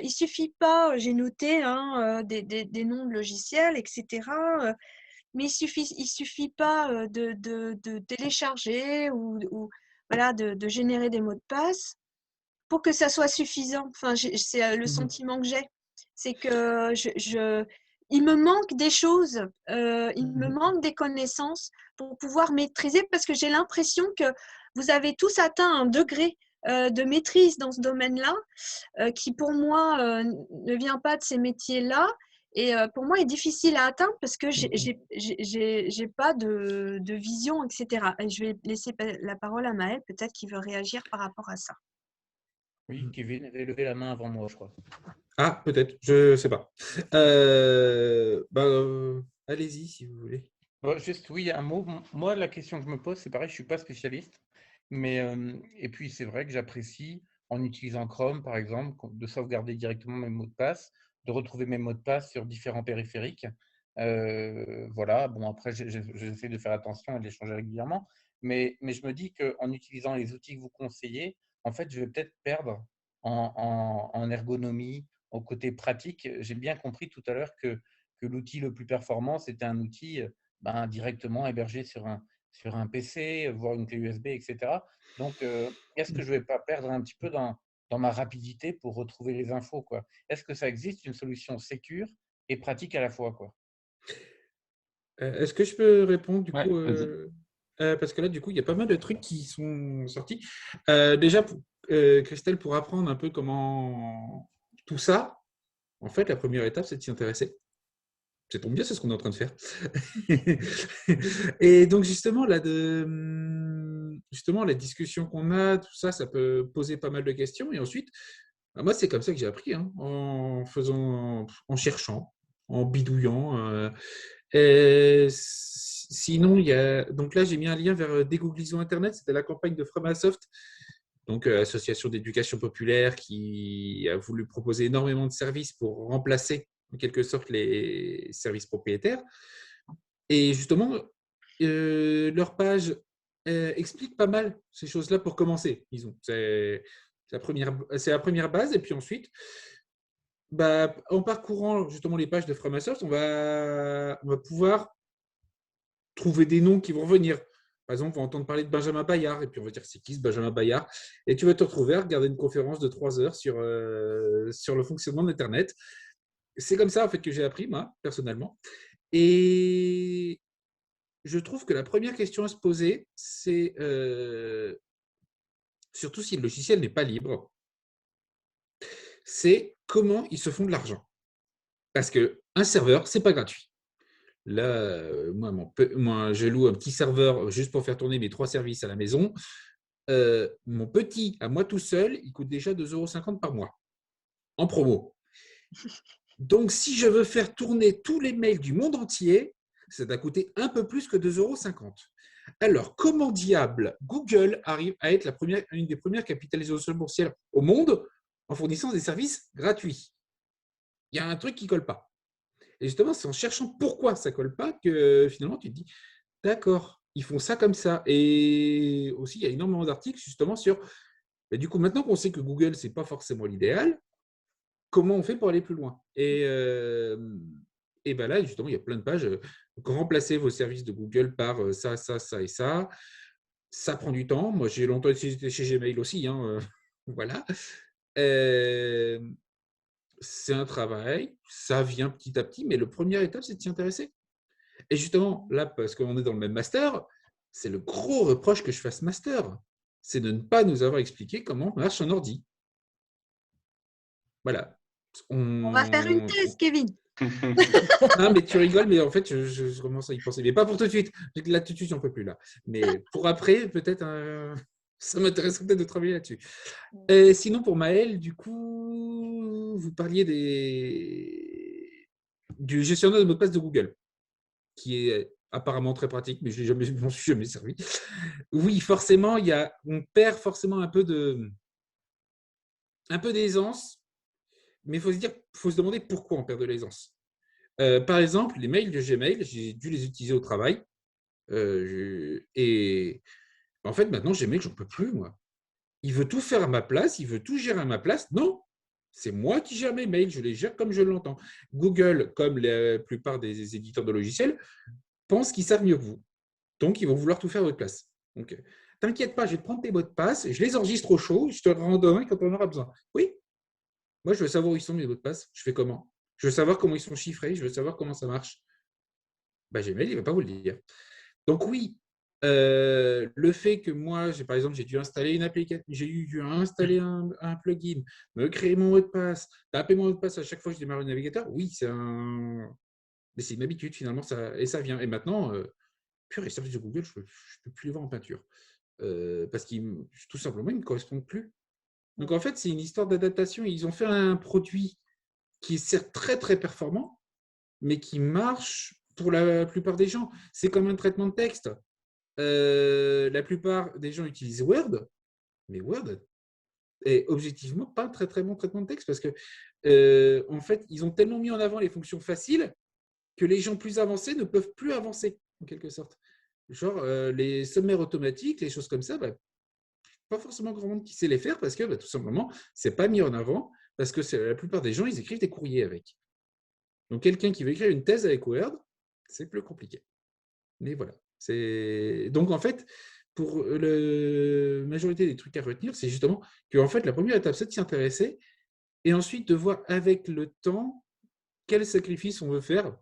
il suffit pas, j'ai noté hein, des noms de logiciels, etc. Mais il suffit pas de télécharger ou voilà, de générer des mots de passe pour que ça soit suffisant. Enfin, c'est le sentiment que j'ai. C'est que il me manque des choses, il me manque des connaissances pour pouvoir maîtriser parce que j'ai l'impression que vous avez tous atteint un degré de maîtrise dans ce domaine-là qui pour moi ne vient pas de ces métiers-là et pour moi est difficile à atteindre parce que j'ai pas de vision, etc. Et je vais laisser la parole à Maël, peut-être qu'il veut réagir par rapport à ça. Oui, Kevin avait levé la main avant moi, je crois. Ah, peut-être, je ne sais pas. Allez-y si vous voulez. Juste, oui, un mot. Moi, la question que je me pose, c'est pareil, je ne suis pas spécialiste. Et puis, c'est vrai que j'apprécie, en utilisant Chrome, par exemple, de sauvegarder directement mes mots de passe, de retrouver mes mots de passe sur différents périphériques. Voilà, bon, après, j'essaie de faire attention et de les changer régulièrement. Mais je me dis qu'en utilisant les outils que vous conseillez, en fait, je vais peut-être perdre en ergonomie, au côté pratique. J'ai bien compris tout à l'heure que l'outil le plus performant, c'était un outil directement hébergé sur un PC, voire une clé USB, etc. Donc, est-ce que je ne vais pas perdre un petit peu dans ma rapidité pour retrouver les infos, quoi? Est-ce que ça existe une solution sécure et pratique à la fois, quoi? Est-ce que je peux répondre du Ouais, coup vas-y. parce que là, du coup, il y a pas mal de trucs qui sont sortis. Déjà, Christelle, pour apprendre un peu comment tout ça, en fait, la première étape, c'est de s'y intéresser. Ça tombe bien, c'est ce qu'on est en train de faire. Et donc, justement, justement, la discussion qu'on a, tout ça, ça peut poser pas mal de questions. Et ensuite, moi, c'est comme ça que j'ai appris, hein, en cherchant, en bidouillant. Sinon, donc là, j'ai mis un lien vers Dégooglisons Internet. C'était la campagne de Framasoft, donc association d'éducation populaire qui a voulu proposer énormément de services pour remplacer en quelque sorte les services propriétaires. Et justement, leur page explique pas mal ces choses-là pour commencer, disons. C'est la première base. Et puis ensuite, en parcourant justement les pages de Framasoft, on va pouvoir trouver des noms qui vont revenir. Par exemple, on va entendre parler de Benjamin Bayard, et puis on va dire c'est qui ce Benjamin Bayard? Et tu vas te retrouver à regarder une conférence de 3 heures sur le fonctionnement d'Internet. C'est comme ça en fait que j'ai appris, moi, personnellement. Et je trouve que la première question à se poser, c'est surtout si le logiciel n'est pas libre, c'est comment ils se font de l'argent. Parce qu'un serveur, c'est pas gratuit. Là, moi, je loue un petit serveur juste pour faire tourner mes 3 services à la maison. Mon petit, à moi tout seul, il coûte déjà 2,50 € par mois, en promo. Donc, si je veux faire tourner tous les mails du monde entier, ça va coûter un peu plus que 2,50 €. Alors, comment diable Google arrive à être une des premières capitalisations boursières au monde en fournissant des services gratuits? Il y a un truc qui ne colle pas. Et justement, c'est en cherchant pourquoi ça ne colle pas que finalement tu te dis d'accord, ils font ça comme ça. Et aussi, il y a énormément d'articles justement sur du coup, maintenant qu'on sait que Google, ce n'est pas forcément l'idéal, comment on fait pour aller plus loin? Et là, justement, il y a plein de pages. Remplacez vos services de Google par ça, ça, ça et ça. Ça prend du temps. Moi, j'ai longtemps été chez Gmail aussi. Hein, voilà. C'est un travail, ça vient petit à petit, mais la première étape, c'est de s'y intéresser. Et justement, là, parce qu'on est dans le même master, c'est le gros reproche que je fasse master, c'est de ne pas nous avoir expliqué comment marche un ordi. Voilà. On va faire une thèse, Kevin. Non, mais tu rigoles, mais en fait, je commence à y penser. Mais pas pour tout de suite. Là, tout de suite, j'en peux plus. Là. Mais pour après, peut-être, ça m'intéresserait peut-être de travailler là-dessus. Sinon, pour Maëlle, du coup, vous parliez du gestionnaire de mots de passe de Google, qui est apparemment très pratique, mais je m'en suis jamais servi. Oui, forcément, on perd forcément un peu d'aisance, mais il faut se demander pourquoi on perd de l'aisance. Par exemple, les mails de Gmail, j'ai dû les utiliser au travail. Et en fait, maintenant, Gmail, j'en peux plus, moi. Il veut tout faire à ma place, il veut tout gérer à ma place. Non, c'est moi qui gère mes mails, je les gère comme je l'entends. Google, comme la plupart des éditeurs de logiciels, pensent qu'ils savent mieux que vous. Donc, ils vont vouloir tout faire à votre place. Donc, t'inquiète pas, je vais te prendre tes mots de passe, je les enregistre au chaud, je te rendrai quand on en aura besoin. Oui, moi, je veux savoir où ils sont mes mots de passe. Je fais comment? Je veux savoir comment ils sont chiffrés, je veux savoir comment ça marche. Gmail, il ne va pas vous le dire. Donc oui, le fait que moi, par exemple, j'ai dû installer une application, j'ai dû installer un plugin, me créer mon mot de passe, taper mon mot de passe à chaque fois que je démarre le navigateur, oui, c'est une habitude finalement, et ça vient. Et maintenant, les services de Google, je ne peux plus les voir en peinture. Parce qu'ils, tout simplement, ils ne me correspondent plus. Donc en fait, c'est une histoire d'adaptation. Ils ont fait un produit qui est certes très très performant, mais qui marche pour la plupart des gens. C'est comme un traitement de texte. la plupart des gens utilisent Word, mais Word est objectivement pas un très très bon traitement de texte parce que en fait, ils ont tellement mis en avant les fonctions faciles que les gens plus avancés ne peuvent plus avancer en quelque sorte. Genre les sommaires automatiques, les choses comme ça, bah, pas forcément grand monde qui sait les faire parce que bah, tout simplement, c'est pas mis en avant parce que la plupart des gens, ils écrivent des courriers avec. Donc quelqu'un qui veut écrire une thèse avec Word, c'est plus compliqué. Mais voilà. Donc en fait, pour la majorité des trucs à retenir, c'est justement que en fait, la première étape, c'est de s'y intéresser et ensuite de voir avec le temps quel sacrifice on veut faire,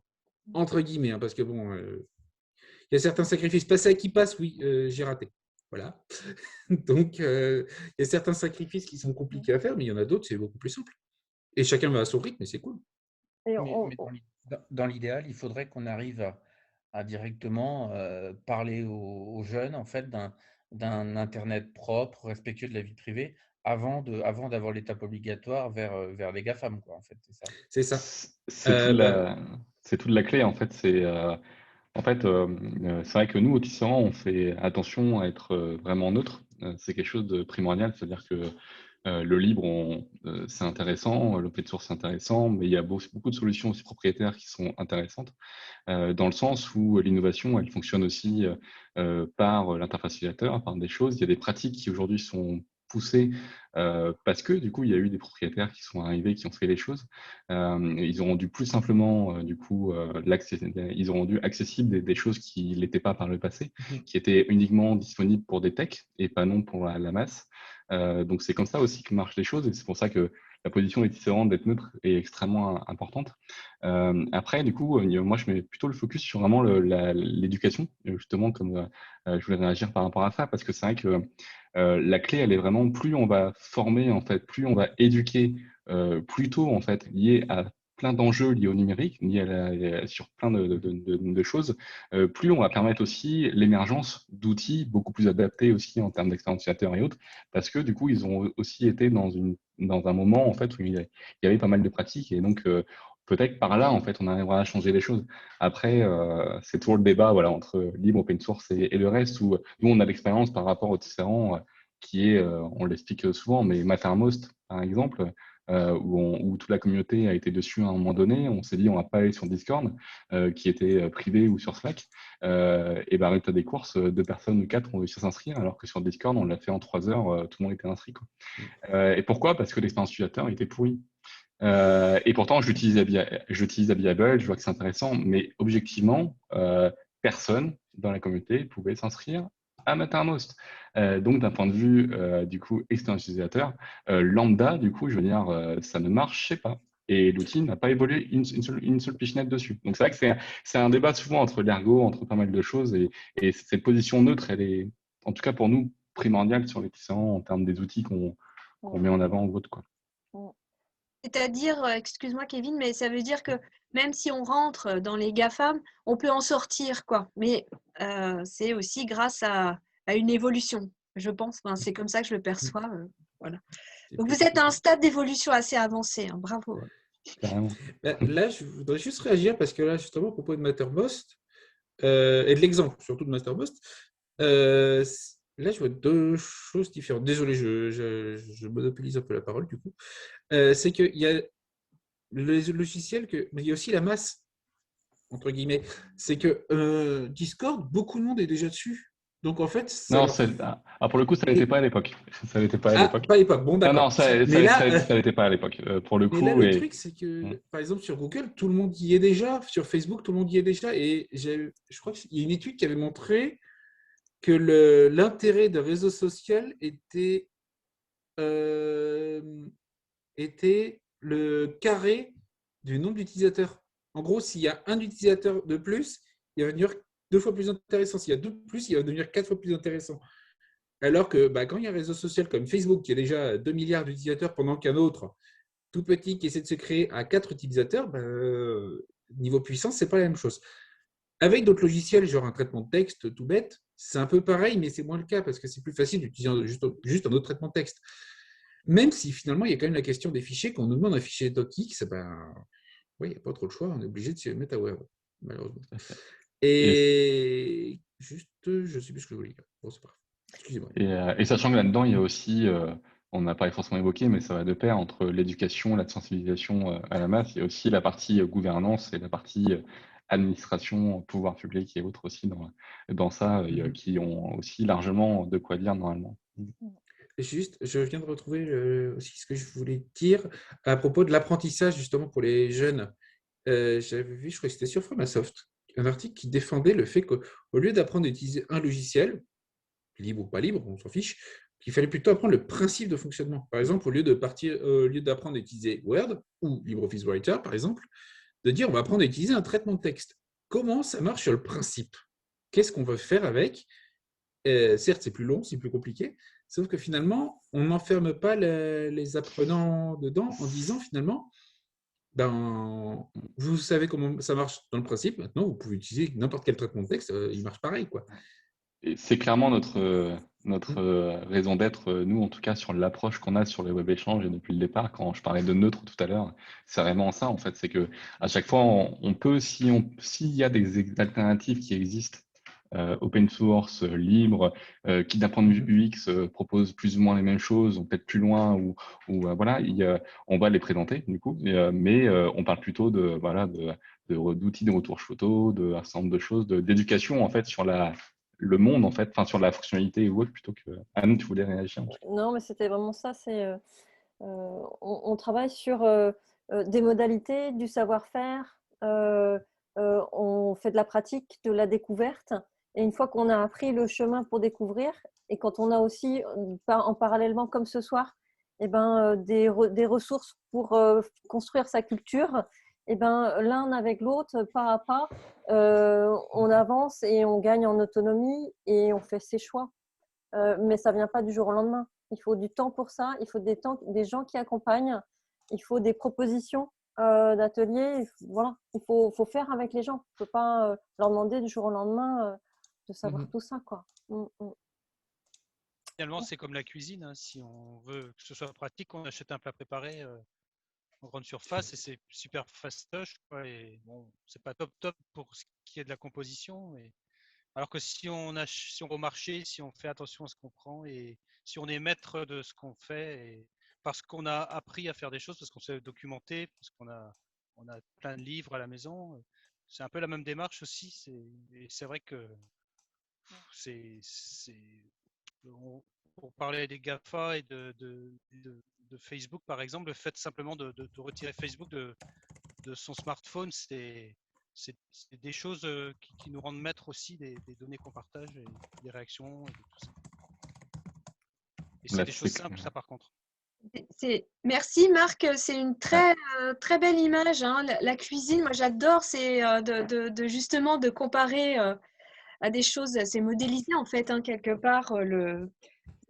entre guillemets, hein, parce que bon, il y a certains sacrifices. Passer à qui passe, oui, j'ai raté. Voilà. Donc, il y a certains sacrifices qui sont compliqués à faire, mais il y en a d'autres, c'est beaucoup plus simple. Et chacun va à son rythme, mais c'est cool. Et Mais dans l'idéal, il faudrait qu'on arrive à directement parler aux jeunes en fait d'un Internet propre, respectueux de la vie privée, avant d'avoir l'étape obligatoire vers les GAFAM, quoi, en fait, c'est ça. C'est ça. C'est toute la clé, en fait. C'est vrai que nous, au Tisserand, on fait attention à être vraiment neutre. C'est quelque chose de primordial, c'est-à-dire que le libre, c'est intéressant, l'open source, c'est intéressant, mais il y a beaucoup de solutions aussi propriétaires qui sont intéressantes, dans le sens où l'innovation, elle fonctionne aussi par l'interface utilisateur, par des choses. Il y a des pratiques qui aujourd'hui sont poussées parce que du coup, il y a eu des propriétaires qui sont arrivés, qui ont fait les choses. Ils ont rendu plus simplement, ils ont rendu accessible des choses qui l'étaient pas par le passé, qui étaient uniquement disponibles pour des techs et pas non pour la masse. Donc c'est comme ça aussi que marchent les choses et c'est pour ça que la position des Tisserand d'être neutre est extrêmement importante. Après, du coup, moi, je mets plutôt le focus sur vraiment l'éducation, justement, comme je voulais réagir par rapport à ça, parce que c'est vrai que la clé, elle est vraiment, plus on va former, en fait, plus on va éduquer plus tôt, en fait, lié à plein d'enjeux liés au numérique, sur plein de choses, plus on va permettre aussi l'émergence d'outils beaucoup plus adaptés aussi en termes d'expérience utilisateur et autres, parce que du coup, ils ont aussi été dans un moment, en fait, où il y avait pas mal de pratiques, et donc peut-être par là, en fait, on arrivera à changer les choses. Après, c'est toujours le débat, voilà, entre libre, open source et le reste, où nous, on a l'expérience par rapport aux différents, qui est, on l'explique souvent, mais Mattermost, par exemple, où toute la communauté a été dessus à un moment donné, on s'est dit, on va pas aller sur Discord, qui était privé, ou sur Slack, et ben, résultat des courses, 2 personnes ou 4 ont réussi à s'inscrire, alors que sur Discord, on l'a fait en 3 heures, tout le monde était inscrit, quoi. Et pourquoi? Parce que l'expérience utilisateur était pourrie. Et pourtant, j'utilise Abiable, je vois que c'est intéressant, mais objectivement, personne dans la communauté pouvait s'inscrire à Mattermost. Donc, d'un point de vue, du coup, expérience utilisateur, lambda, du coup, je veux dire, ça ne marchait pas. Et l'outil n'a pas évolué une seule pichenette dessus. Donc, c'est vrai que c'est un débat souvent entre l'ergo, entre pas mal de choses, et cette position neutre, elle est, en tout cas pour nous, primordiale sur les Tisserand en termes des outils qu'on met en avant ou autre, quoi. C'est-à-dire, excuse-moi Kevin, mais ça veut dire que même si on rentre dans les GAFAM, on peut en sortir, quoi. Mais c'est aussi grâce à une évolution, je pense. Enfin, c'est comme ça que je le perçois. Voilà. Donc vous êtes à un stade d'évolution assez avancé, hein, bravo. Là, je voudrais juste réagir parce que là, justement, à propos de Mattermost et de l'exemple, surtout de Mattermost, là, je vois 2 choses différentes. Désolé, je monopolise un peu la parole, du coup. C'est qu'il y a le logiciel, mais il y a aussi la masse, entre guillemets. C'est que Discord, beaucoup de monde est déjà dessus. Donc, en fait, non, pour le coup, ça n'était pas à l'époque. Ça n'était pas à l'époque. Pas à l'époque. Bon, d'accord. Non, ça n'était pas à l'époque. Pour le coup. Mais là, le truc, c'est que, par exemple, sur Google, tout le monde y est déjà. Sur Facebook, tout le monde y est déjà. Et je crois qu'il y a une étude qui avait montré que l'intérêt de réseau social était le carré du nombre d'utilisateurs. En gros, s'il y a un utilisateur de plus, il va devenir 2 fois plus intéressant. S'il y a 2 de plus, il va devenir 4 fois plus intéressant. Alors que quand il y a un réseau social comme Facebook, qui a déjà 2 milliards d'utilisateurs, pendant qu'un autre, tout petit, qui essaie de se créer à 4 utilisateurs, niveau puissance, ce n'est pas la même chose. Avec d'autres logiciels, genre un traitement de texte tout bête, c'est un peu pareil, mais c'est moins le cas parce que c'est plus facile d'utiliser juste un autre traitement de texte. Même si finalement, il y a quand même la question des fichiers. Quand on nous demande un fichier docx, il n'y a pas trop de choix, on est obligé de se mettre à Word, malheureusement. Et juste, je ne sais plus ce que je voulais dire. Bon, c'est pas grave. Excusez-moi. Et sachant que là-dedans, il y a aussi, on n'a pas forcément évoqué, mais ça va de pair entre l'éducation, la sensibilisation à la masse. Il y a aussi la partie gouvernance et la partie administration, pouvoir public et autres aussi dans ça, qui ont aussi largement de quoi dire normalement. Juste, je viens de retrouver aussi ce que je voulais dire à propos de l'apprentissage justement pour les jeunes. J'avais vu, je crois que c'était sur Framasoft, un article qui défendait le fait qu'au lieu d'apprendre à utiliser un logiciel, libre ou pas libre, on s'en fiche, qu'il fallait plutôt apprendre le principe de fonctionnement. Par exemple, au lieu d'apprendre à utiliser Word ou LibreOffice Writer, par exemple, de dire on va apprendre à utiliser un traitement de texte. Comment ça marche sur le principe? Qu'est-ce qu'on veut faire avec? Certes, c'est plus long, c'est plus compliqué, sauf que finalement, on n'enferme pas les apprenants dedans en disant finalement, ben, vous savez comment ça marche dans le principe, maintenant vous pouvez utiliser n'importe quel traitement de texte, il marche pareil, quoi. Et c'est clairement notre raison d'être, nous en tout cas, sur l'approche qu'on a sur les web échanges et depuis le départ, quand je parlais de neutre tout à l'heure, c'est vraiment ça en fait, c'est que à chaque fois on peut, s'il y a des alternatives qui existent, open source, libre, qui d'un point de vue UX propose plus ou moins les mêmes choses, ou peut-être plus loin, ou voilà, on va les présenter du coup, mais on parle plutôt d'outils de retouche photo, d'un certain nombre de choses, d'éducation en fait sur le monde en fait, enfin sur la fonctionnalité ou autre, plutôt que Anne, tu voulais réagir. Non, mais c'était vraiment ça. On travaille sur des modalités, du savoir-faire. On fait de la pratique, de la découverte. Et une fois qu'on a appris le chemin pour découvrir, et quand on a aussi, en parallèlement comme ce soir, eh ben, des ressources pour construire sa culture, eh ben, l'un avec l'autre, pas à pas, on avance et on gagne en autonomie et on fait ses choix. Mais ça ne vient pas du jour au lendemain. Il faut du temps pour ça, il faut des gens qui accompagnent, il faut des propositions d'ateliers. Voilà, il faut faire avec les gens. Il ne faut pas leur demander du jour au lendemain de savoir tout ça, quoi. Finalement, c'est comme la cuisine. Hein. Si on veut que ce soit pratique, on achète un plat préparé en grande surface et c'est super fastoche. Et bon, c'est pas top pour ce qui est de la composition. Alors que si on va au marché, si on fait attention à ce qu'on prend et si on est maître de ce qu'on fait, et parce qu'on a appris à faire des choses, parce qu'on s'est documenté, parce on a plein de livres à la maison, c'est un peu la même démarche aussi. Et c'est vrai que pour parler des GAFA et de Facebook, par exemple, le fait simplement de retirer Facebook de son smartphone, c'est des choses qui nous rendent maîtres aussi des données qu'on partage et des réactions et tout ça. Et c'est des choses simples, ça, par contre. Merci Marc, c'est une très belle image, hein. La cuisine, moi j'adore, c'est justement de comparer à des choses, c'est modéliser en fait, hein, quelque part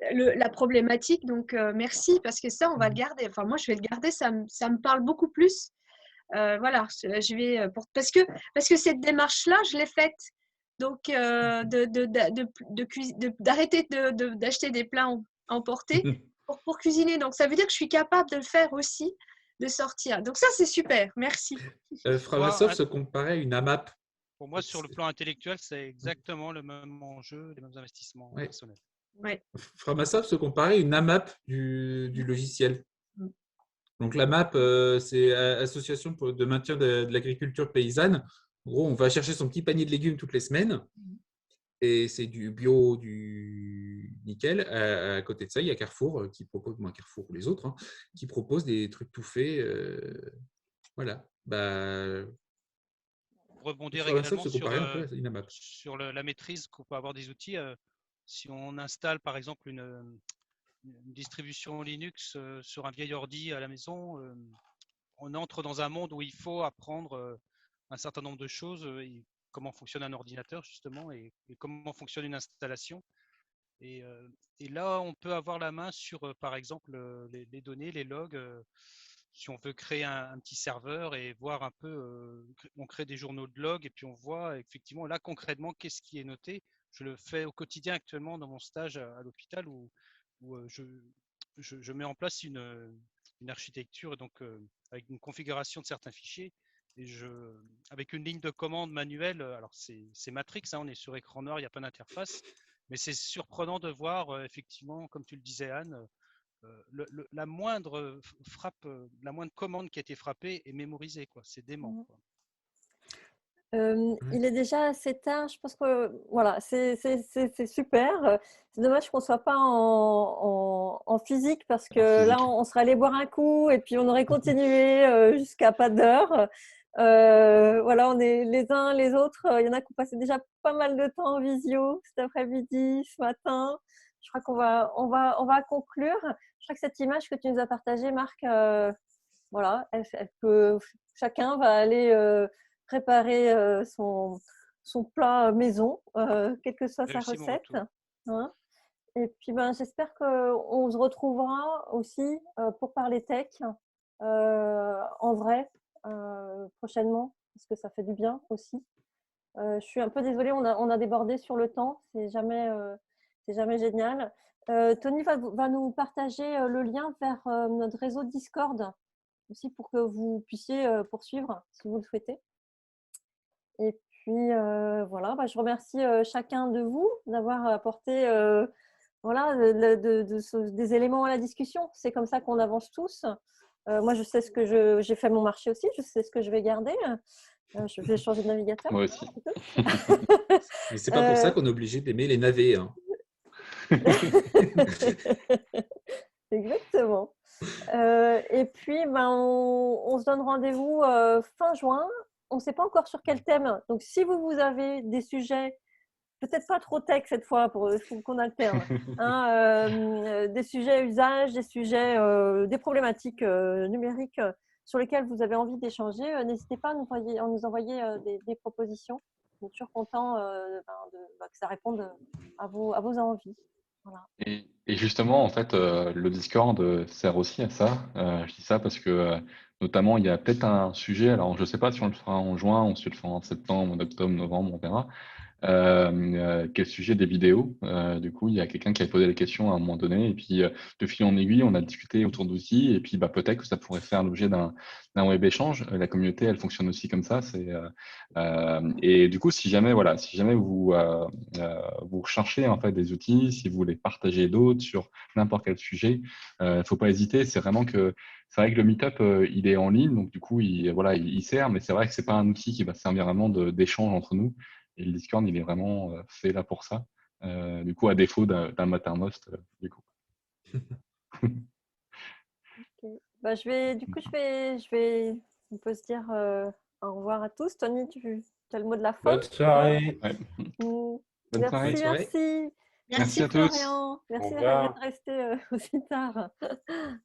la problématique. Donc merci, parce que ça on va le garder, enfin moi je vais le garder, ça me parle beaucoup plus. Voilà, je vais parce que cette démarche-là, je l'ai faite. Donc, d'arrêter d'acheter des plats emportés pour cuisiner. Donc, ça veut dire que je suis capable de le faire aussi, de sortir. Donc, ça, c'est super. Merci. Framasoft se comparait à une AMAP. Pour moi, sur le plan intellectuel, c'est exactement le même enjeu, les mêmes investissements personnels. Ouais. Framasoft se comparait à une AMAP du logiciel. Donc la MAP, c'est Association de maintien de l'agriculture paysanne. En gros, on va chercher son petit panier de légumes toutes les semaines. Et c'est du bio, du nickel. À côté de ça, il y a Carrefour qui propose, Carrefour ou les autres, hein, qui proposent des trucs tout faits. Voilà. Pour rebondir également sur la maîtrise qu'on peut avoir des outils. Si on installe par exemple une distribution Linux sur un vieil ordi à la maison, on entre dans un monde où il faut apprendre un certain nombre de choses, comment fonctionne un ordinateur justement et comment fonctionne une installation. Et là, on peut avoir la main sur, par exemple, les données, les logs. Si on veut créer un petit serveur et voir un peu, on crée des journaux de logs et puis on voit effectivement là concrètement qu'est-ce qui est noté. Je le fais au quotidien actuellement dans mon stage à l'hôpital où je mets en place une architecture donc avec une configuration de certains fichiers avec une ligne de commande manuelle, alors c'est Matrix, hein, on est sur écran noir, il n'y a pas d'interface, mais c'est surprenant de voir effectivement, comme tu le disais Anne, la moindre frappe, la moindre commande qui a été frappée est mémorisée, quoi. C'est dément, quoi. Il est déjà assez tard, je pense que voilà, c'est super. C'est dommage qu'on ne soit pas en physique parce que là, on serait allé boire un coup et puis on aurait continué jusqu'à pas d'heure. Voilà, on est les uns les autres. Il y en a qui ont passé déjà pas mal de temps en visio cet après-midi, ce matin. Je crois qu'on va conclure. Je crois que cette image que tu nous as partagée, Marc, voilà, chacun va aller préparer son plat maison, quelle que soit sa recette. Hein. Et puis, j'espère qu'on se retrouvera aussi pour parler tech en vrai prochainement, parce que ça fait du bien aussi. Je suis un peu désolée, on a débordé sur le temps, c'est jamais génial. Tony va nous partager le lien vers notre réseau Discord aussi pour que vous puissiez poursuivre si vous le souhaitez. Et puis voilà, je remercie chacun de vous d'avoir apporté voilà, des éléments à la discussion. C'est comme ça qu'on avance tous. Moi, je sais ce que j'ai fait mon marché aussi, je sais ce que je vais garder. Je vais changer de navigateur. Moi aussi. Mais c'est pas pour ça qu'on est obligé d'aimer les navets. Hein. Exactement. Et puis, on se donne rendez-vous fin juin. On ne sait pas encore sur quel thème. Donc, si vous avez des sujets, peut-être pas trop tech cette fois, pour qu'on alterne, hein, des sujets usage, des sujets, des problématiques numériques sur lesquelles vous avez envie d'échanger, n'hésitez pas à nous envoyer des propositions. On est toujours content que ça réponde à vos envies. Voilà. Et justement, en fait, le Discord sert aussi à ça. Je dis ça parce que, notamment, il y a peut-être un sujet, alors je ne sais pas si on le fera en juin ou si on le fera en septembre, en octobre, novembre, on verra, quel sujet des vidéos. Du coup, il y a quelqu'un qui a posé la question à un moment donné, et puis de fil en aiguille, on a discuté autour d'outils, et puis peut-être que ça pourrait faire l'objet d'un web échange. La communauté, elle fonctionne aussi comme ça. Et du coup, si jamais vous recherchez en fait des outils, si vous voulez partager d'autres sur n'importe quel sujet, faut pas hésiter. C'est vrai que le Meetup, il est en ligne, donc du coup, il sert, mais c'est vrai que c'est pas un outil qui va servir vraiment d'échange entre nous. Et le Discord, il est vraiment fait là pour ça. Du coup, à défaut d'un Mattermost, du coup. Okay. On peut se dire au revoir à tous. Tony, tu as le mot de la fin. Bonne soirée. Ouais. Merci, soirée. merci à Florian. tous. Merci de rester aussi tard.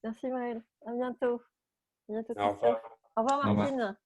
Merci Maëlle. À bientôt. Au revoir. Au revoir Martine.